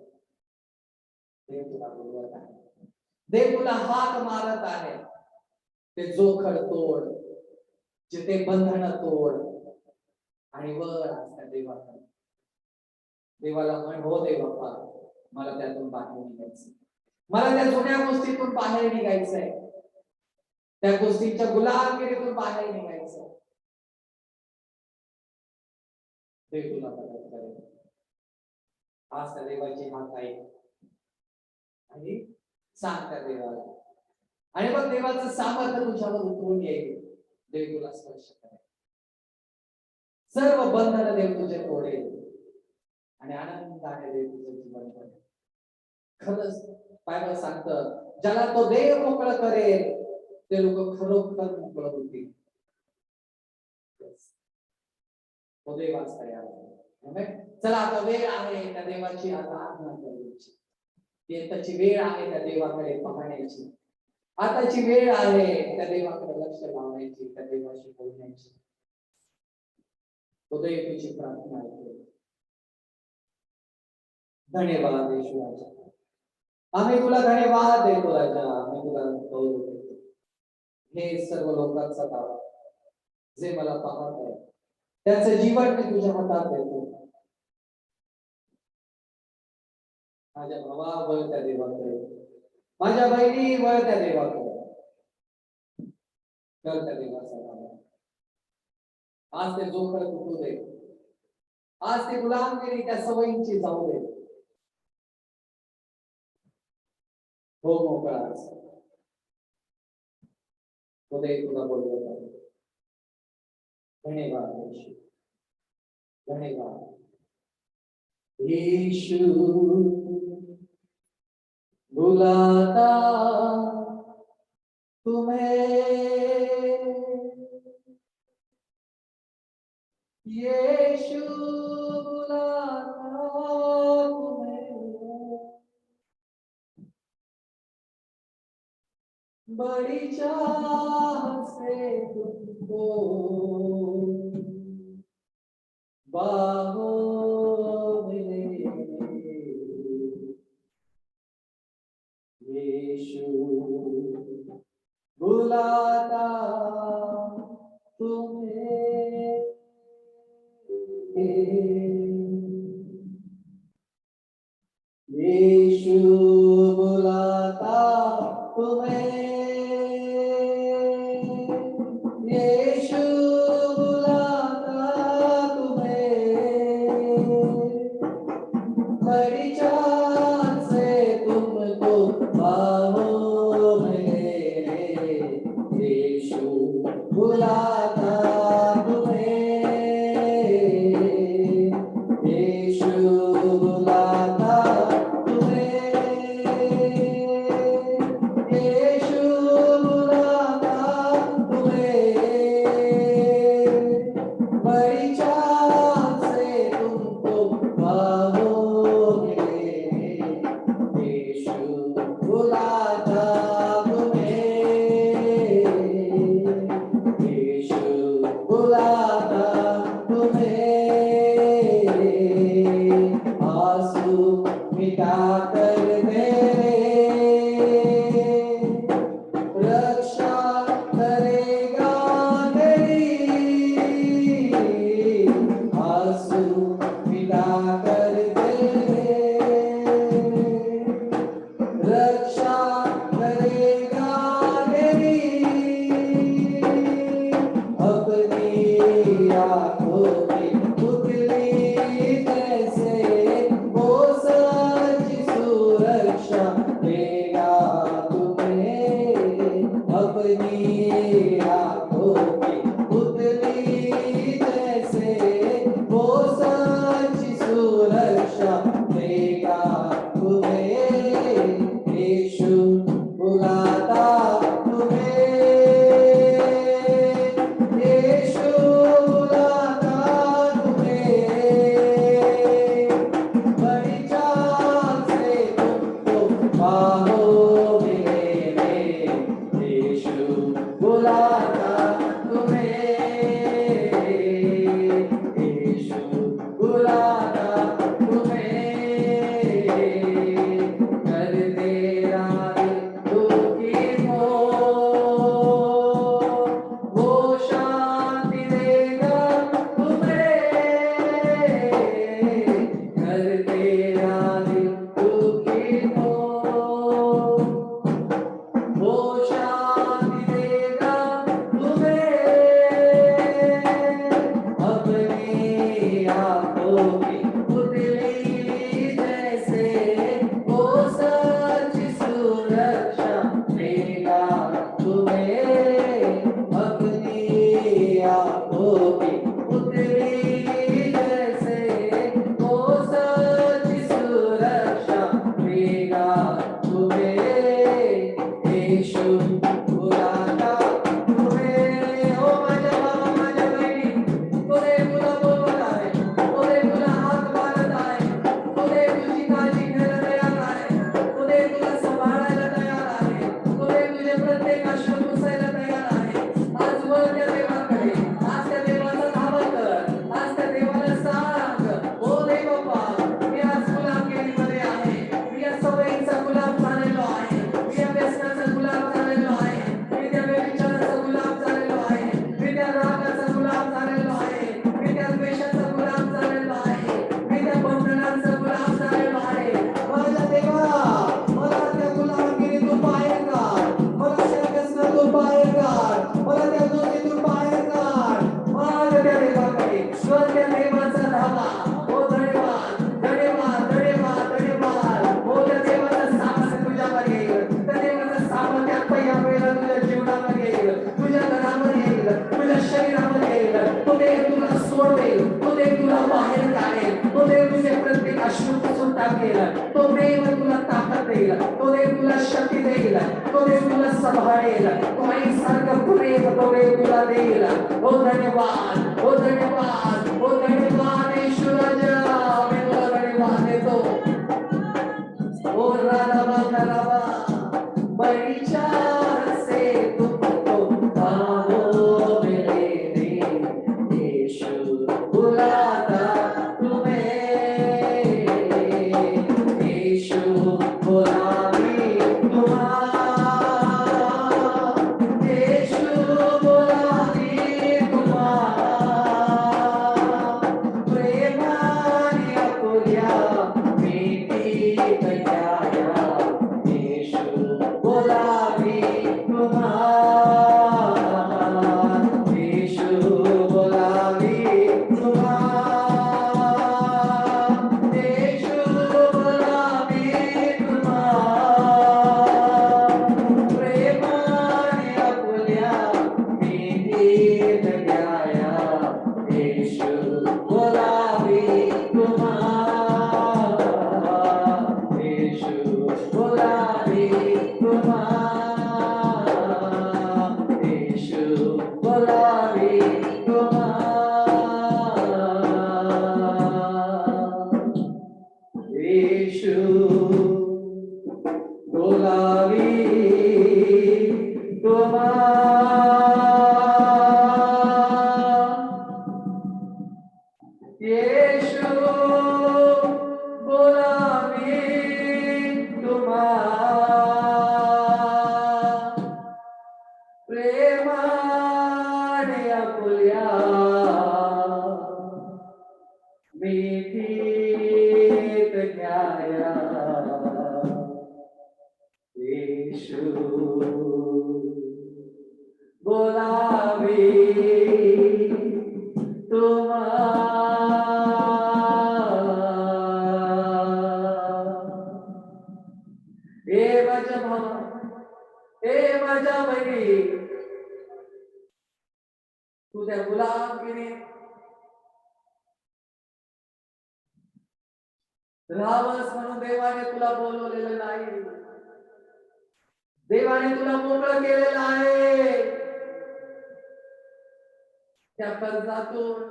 C: देव तुला बोलवत आहे. देव तुला हाक मारत आहे. ते जोखड तोड, जिथे बंधन तोड आणि वर असतात देवाकडे. देवाला म्हण, हो देव बाप्पा, मला त्यातून बाहेर निघायचं, मला त्या जुन्या गोष्टीतून बाहेर निघायचंय, त्या गोष्टीच्या गुलामगिरीतून बाहेर निघायचं. देव तुला मदत करेल. आज त्या देवाची हाक आहे आणि सांग त्या देवाला, आणि मग देवाचं सामर्थ्य तुझ्यावर उतरून येईल. देव तुला स्पर्श करेल. सर्व बंधन देव तुझे तोडेल आणि आनंदाने देव तुझं जीवन करेल. खरंच बायबल सांगतं, ज्याला तो देव मोकळं करेल ते लोक खरोखर मोकळं होतील. तो देवाच तयार आहे. चला, आता वेळ आहे त्या देवाची आराधना करायची. आताची वेळ आहे त्या देवाकडे पाहण्याची. आताची वेळ आहे त्या देवाकडे लक्ष लावण्याची, त्या देवाशी बोलण्याची. तो देव तुझी प्रार्थना ऐकतो. धन्यवाद येशू राजा, आम्ही तुला धन्यवाद देतो राजा, आम्ही तुला गौरव देतो. हे सर्व लोकांचा दावा जे मला पाहत आहे, त्याचं जीवन मी तुझ्या हातात देतो. माझ्या भावा वळ त्या देवाकडे, माझ्या बहिणी वळ त्या देवाकडे, कर त्या देवाचा दावा. आज ते जोखड तुटू दे. आज ते गुलामगिरी त्या सवयींची जाऊ दे. हो मोकळा तो देव तुला बोलवत आहे. धन्यवाद येशू, धन्यवाद यीशु. बुलाता तुम्हें यीशु, बुलाता तुम्हें, बड़ी चाह से तुमको बाहों में यीशु, बुलाता तुम्हें, यीशु बुलाता तुम्हें, यीशु बुलाता तुम्हें, बड़ी चाह से तुमको बाहों में, यीशु बुलाता तुम्हें, यीशु बुलाता तुम्हें, बुलाता तुम्हें, यीशु बुलाता तुम्हें, आंसू मिटा कर मेरे रक्षा करेगा मेरी, आंसू मिटा कर तेरे रक्षा करेगा मेरी, अपनी आंखों की पुतली जैसे वो सच सुरक्षा देगा तुम्हें, अपनी आंखों की पुतली जैसे वो सच सुरक्षा देगा तुम्हें, यीशु बुलाता तुम्हें, यीशु बुलाता तुम्हें, बड़ी चाह से तुमको बाहों में लेने, यीशु बुलाता तुम्हें, यीशु बुलाता तुम्हें, कर तेरा दिल दुखी हो, वो शांति देगा तुम्हें, कर तेरा दिल दुखी हो, वो शांति देगा तुम्हें, अपनी आंखों की पुतली जैसे वो सच सुरक्षा देगा तुम्हें, अपनी आंखों की पुतली जैसे वो सच सुरक्षा देगा तुम्हें, यीशु बुलाता तुम्हें, ओ माझ्या बाबा माझ्या बहिणी, तुझे तुला बोलवत आहे, तुझे तुला हात मारत आहे, तुझे तुझी काळजी घ्यायला तयार आहे, तुझे तुला सांभाळायला तयार आहे, तुझे तुझे प्रत्येक अश्रू पुसायला तयार आहे. आज वळ त्या देवाकडे, आज त्या देवाचा धावा कर, आज त्या देवाला सांग, ओ देव बाप्पा, मी आज गुलामगिरीमध्ये आहे, मी या सवयीचा गुलाम झालेलो आहे, मी या व्यसनाचा गुलाम झालेलो आहे, मी त्या व्यभिचाराचा गुलाम झालेलो आहे, मी त्या रागाचा गुलाम झालेलो आहे, मी त्या द्वेषाचा गुलाम झालेलो आहे, मी त्या बंधनाचा गुलाम झालेलो आहे. माझ्या देवा, मला त्या गुलामगिरीतून बाहेर काढ, मला त्या व्यसनातून बाहेर काढ, मला त्या दोषीतून बाहेर काढ. माझ्या त्या देवाकडे, स्वर त्या देवाचा धावा, ओ धन्यवाद, धन्यवाद, धन्यवाद, धन्यवाद. ओ त्या देवाचा सामर्थ्य तुझ्यावर येईल, त्या देवाचा सामर्थ्य आता या वेळेला तुझ्या जीवनावर येईल, तुझ्या घरावर येईल, तुझ्या शरीरावर येईल. तो देव तुला सोडेल, तो देव तुला बाहेर काढेल, तो देव तुझे प्रत्येक अश्रू पुसून टाकेल, तो देव तुला ताकद देईल, तो देव तुला शक्ती देईल, तो देव तुला सांभाळेल, तो आईसारखं प्रेम तो देव तुला देईल. ओ धन्यवाद, ओ धन्यवाद, ओ धन्यवाद येशू राजा, मी तुला धन्यवाद देतो. ओ राधा राधा, बड़ी चाह से तुमको बाहों में लेने, यीशु बुलाता तुम्हें, यीशु बुलावी तुम्हारा, यीशु बुलावी तुम्हारा, प्रेमाने आपुल्या मीठी दयाया, यीशु बुलावी तुम्हारा, यीशु बुलावी तुम्हारा, यीशु बुलावी तुम्हारा, प्रेमाने आपुल्या मीठी दयाया, यीशु बुलावी तुम्हारा, यीशु बुलावी तुम्हारा, यीशु बुलावी तुम्हारा, यीशु बुला येशू बोलावे हे माझ्या भावा, हे माझ्या बहिणी, तू त्या गुलामगिरी राहावंस म्हणून देवाने तुला बोलवलेलं नाही. देवाने तुला मोकळं केलेलं आहे. त्या कर्जातून,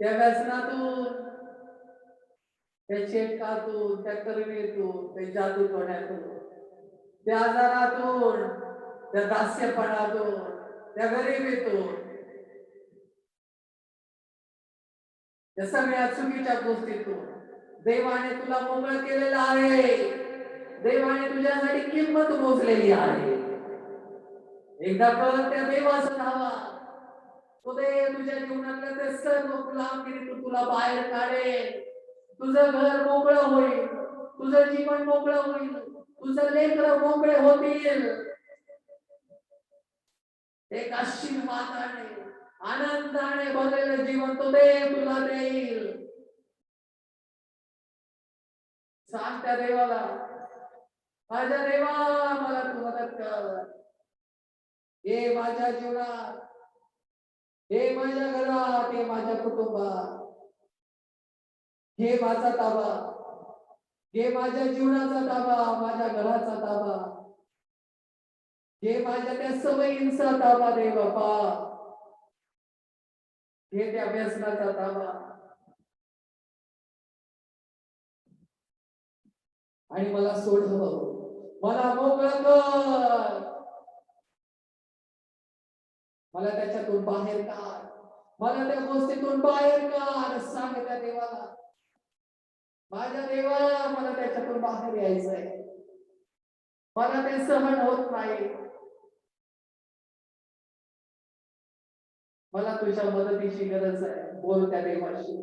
C: त्या व्यसनातून, त्या चेटकातून, त्या करुणेतून, त्या जादूटोण्यातून, त्या आजारातून, त्या दास्यपणातून, त्या गरिबीतून, त्या सगळ्या चुकीच्या गोष्टीतून देवाने तुला मोकळं केलेलं आहे. देवाने तुझ्यासाठी किंमत मोजलेली आहे. एकदा कळ त्या देवाचं नाव, तो देव तुझ्या जीवनातल्या ते सर्व गुलामगिरीतून तुला बाहेर काढेल. तुझं घर मोकळं होईल, तुझं जीवन मोकळं होईल, तुझं लेकरं मोकळे होतील. एक आशीर्वादाने, आनंदाने भरलेलं जीवन तो देव तुला देईल. सांग त्या देवाला, माझ्या देवा मला तू मदत कर. हे माझ्या जीवनात, हे माझ्या घरात, हे माझ्या कुटुंबात, हे माझा ताबा, हे माझ्या जीवनाचा ताबा, माझ्या घराचा ताबा, हे माझ्या त्या सवयींचा ताबा दे बापा. हे त्या व्यसनाचा ताबा. आणि मला सोडव, मला मोकळं कर, मला त्याच्यातून बाहेर काढ, मला त्या गोष्टीतून बाहेर काढ. सांग त्या देवाला, माझ्या देवा मला त्याच्यातून बाहेर यायचंय, मला ते सहन होत नाही, मला तुझ्या मदतीची गरज आहे. बोल त्या देवाशी.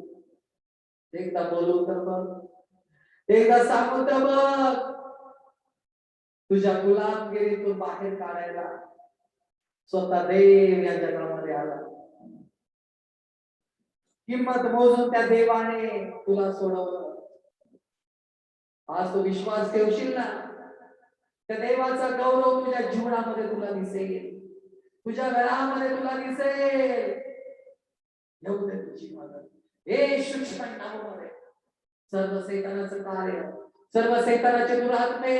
C: एकदा बोलून तर बघ, एकदा सांगून तर बघ. तुझ्या गुलामगिरीतून बाहेर काढायला स्वतः देव या जगामध्ये आला. किंमत मोजून त्या देवाने तुला सोडवलं. आज तू विश्वास ठेवशील ना, त्या देवाचा गौरव तुझ्या जीवनामध्ये तुला दिसेल, तुझ्या घरामध्ये तुला दिसेल. येऊ दे तुझी मदत येशूच्या नावामध्ये. सर्व सैतानाचं कार्य, सर्व सैतानाचे दुरात्मे,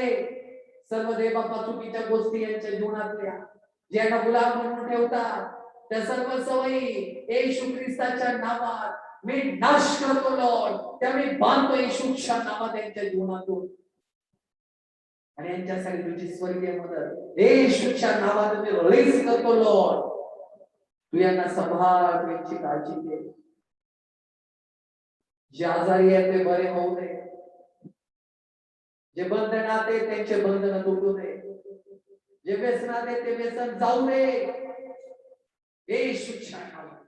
C: सर्व देवबापा चुकीच्या गोष्टी यांच्या जीवनातल्या ज्यांना गुलाम म्हणून ठेवतात, त्या सर्व सवयी येशू ख्रिस्ताच्या नावात मी नाश करतो लॉर्ड. त्या मी बांधतो येशूच्या नावात यांच्या जीवनातून. आणि यांच्यासाठी तुझी स्वर्गीय मदत येशूच्या नावात मी रिलीज करतो लॉर्ड. तू यांना सांभाळ, त्यांची काळजी घे. जे आजारी आहेत ते बरे होऊ दे, जे बंधनात आहेत त्यांचे बंधन तुटू दे, जे व्यसनात आहेत ते व्यसन जाऊ दे येशूच्या नावात.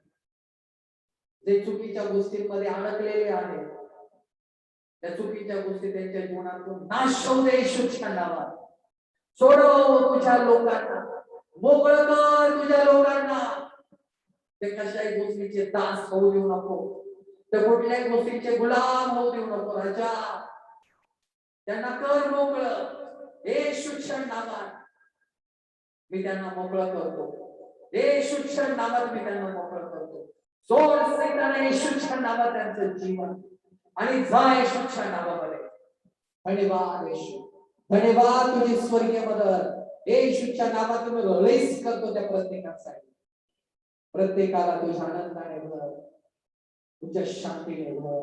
C: जे चुकीच्या गोष्टींमध्ये अडकलेले आहेत, त्या चुकीच्या गोष्टी त्यांच्या जीवनातून नाश होऊ दे येशूच्या नावात. सोडव तुझ्या लोकांना, मोकळं कर तुझ्या लोकांना. ते कशाही गोष्टीचे दास होऊ देऊ नको, ते कुठल्याही गोष्टीचे गुलाम होऊ देऊ नको राजा. त्यांना कर मोकळं येशूच्या नावात. मी त्यांना मोकळं करतो येशूच्या नावात. मी त्यांना मोकळं करतो. सोड सैतान येशूच्या नावात त्यांचं जीवन, आणि जा येशूच्या नावामध्ये. धन्यवाद येशू, धन्यवाद तुझी स्वर्गीय मदत येशूच्या नावात मी रिलीज करतो त्या प्रत्येकासाठी. प्रत्येकाला तुझ्या आनंदाने भर, तुझ्या शांतीने भर,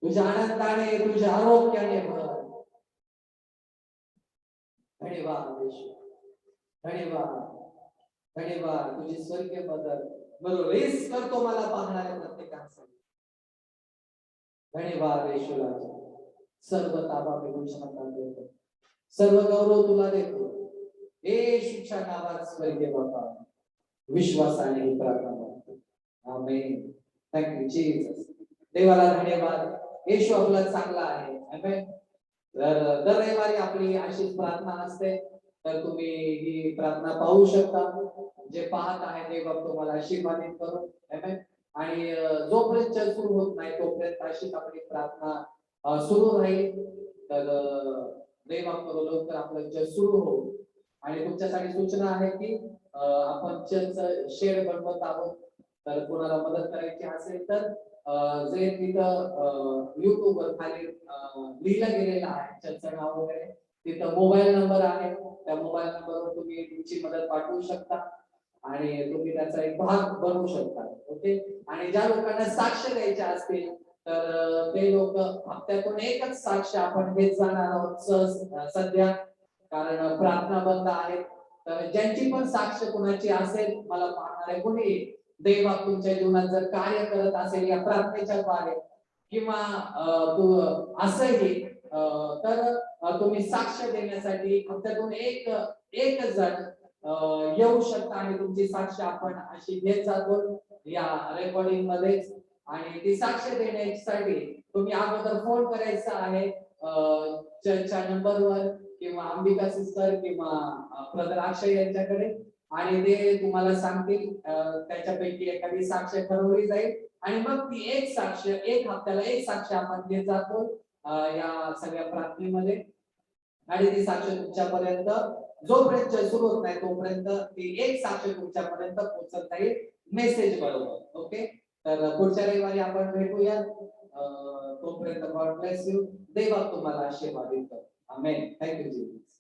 C: तुझ्या आनंदाने, तुझ्या आरोग्याने भर. धन्यवाद येशू, धन्यवाद, धन्यवाद तुझी स्वर्गीय मदत रिलीज करतो मला पाहणाऱ्या प्रत्येकासाठी. धन्यवाद येशूला. सर्व ताबा मी तुझ्या हातात देतो, सर्व गौरव तुला देतो येशूच्या नावात स्वर्गीय बाबा. विश्वासाने ही प्रार्थना करतो. आमेन. Thank you Jesus. देवाला धन्यवाद. येशू आपला चांगला आहे. आमेन. तर दर रविवारी आपली अशीच प्रार्थना असते. तर तुम्ही ही प्रार्थना पाहू शकता. जे पाहत आहे ते बाप तुम्हाला आशीर्वादित करो. आमेन. आणि जोपर्यंत चर्च सुरू होत नाही तोपर्यंत अशीच आपली प्रार्थना सुरू राहील. तर देव करो लवकर आपलं चर्च सुरू हो. आणि तुमच्यासाठी सूचना आहे की आपण चर्च शेड बनवत आहोत. तर कोणाला मदत करायची असेल तर जे तिथं YouTube वर खाली लिहिलं गेलेलं आहे चर्चचं नाव वगैरे, तिथं मोबाईल नंबर आहे. त्या मोबाईल नंबरवर तुम्ही तुमची मदत पाठवू शकता आणि तुम्ही त्याचा एक भाग बनवू शकता. ओके. आणि ज्या लोकांना साक्ष द्यायचे असतील तर ते लोक हप्त्यातून एकच साक्ष आपण घेत जाणार आहोत सध्या, कारण प्रार्थना बंद आहे. तर ज्यांची पण साक्ष कुणाची असेल, मला पाहणारे कोणी देव तुमच्या जीवनात जर कार्य करत असेल या प्रार्थनेच्या द्वारे किंवा तू असंही तर तुम्ही साक्ष देण्यासाठी हप्त्यातून एक जण येऊ शकता आणि तुमची साक्ष आपण अशी घेत जातो या रेकॉर्डिंग मध्ये. आणि ती साक्ष देण्यासाठी तुम्ही अगोदर फोन करायचा आहे चर्चच्या नंबरवर किंवा अंबिका सिस्टर किंवा ब्रदर अक्षय यांच्याकडे, आणि ते तुम्हाला सांगतील त्याच्यापैकी एखादी साक्ष ठरवली जाईल आणि मग ती एक साक्ष एक हप्त्याला एक साक्ष आपण घेत जातो या सगळ्या प्रार्थनेमध्ये. आणि ती साक्ष तुमच्यापर्यंत जोपर्यंत सुरू होत नाही तोपर्यंत ती एक साक्ष तुमच्यापर्यंत पोहोचत राहील मेसेज बरोबर. ओके. तर पुढच्या रविवारी आपण भेटूया. तोपर्यंत गॉड ब्लेस यू. देव तुम्हाला आशीर्वादित करो. आमेन. Thank you Jesus.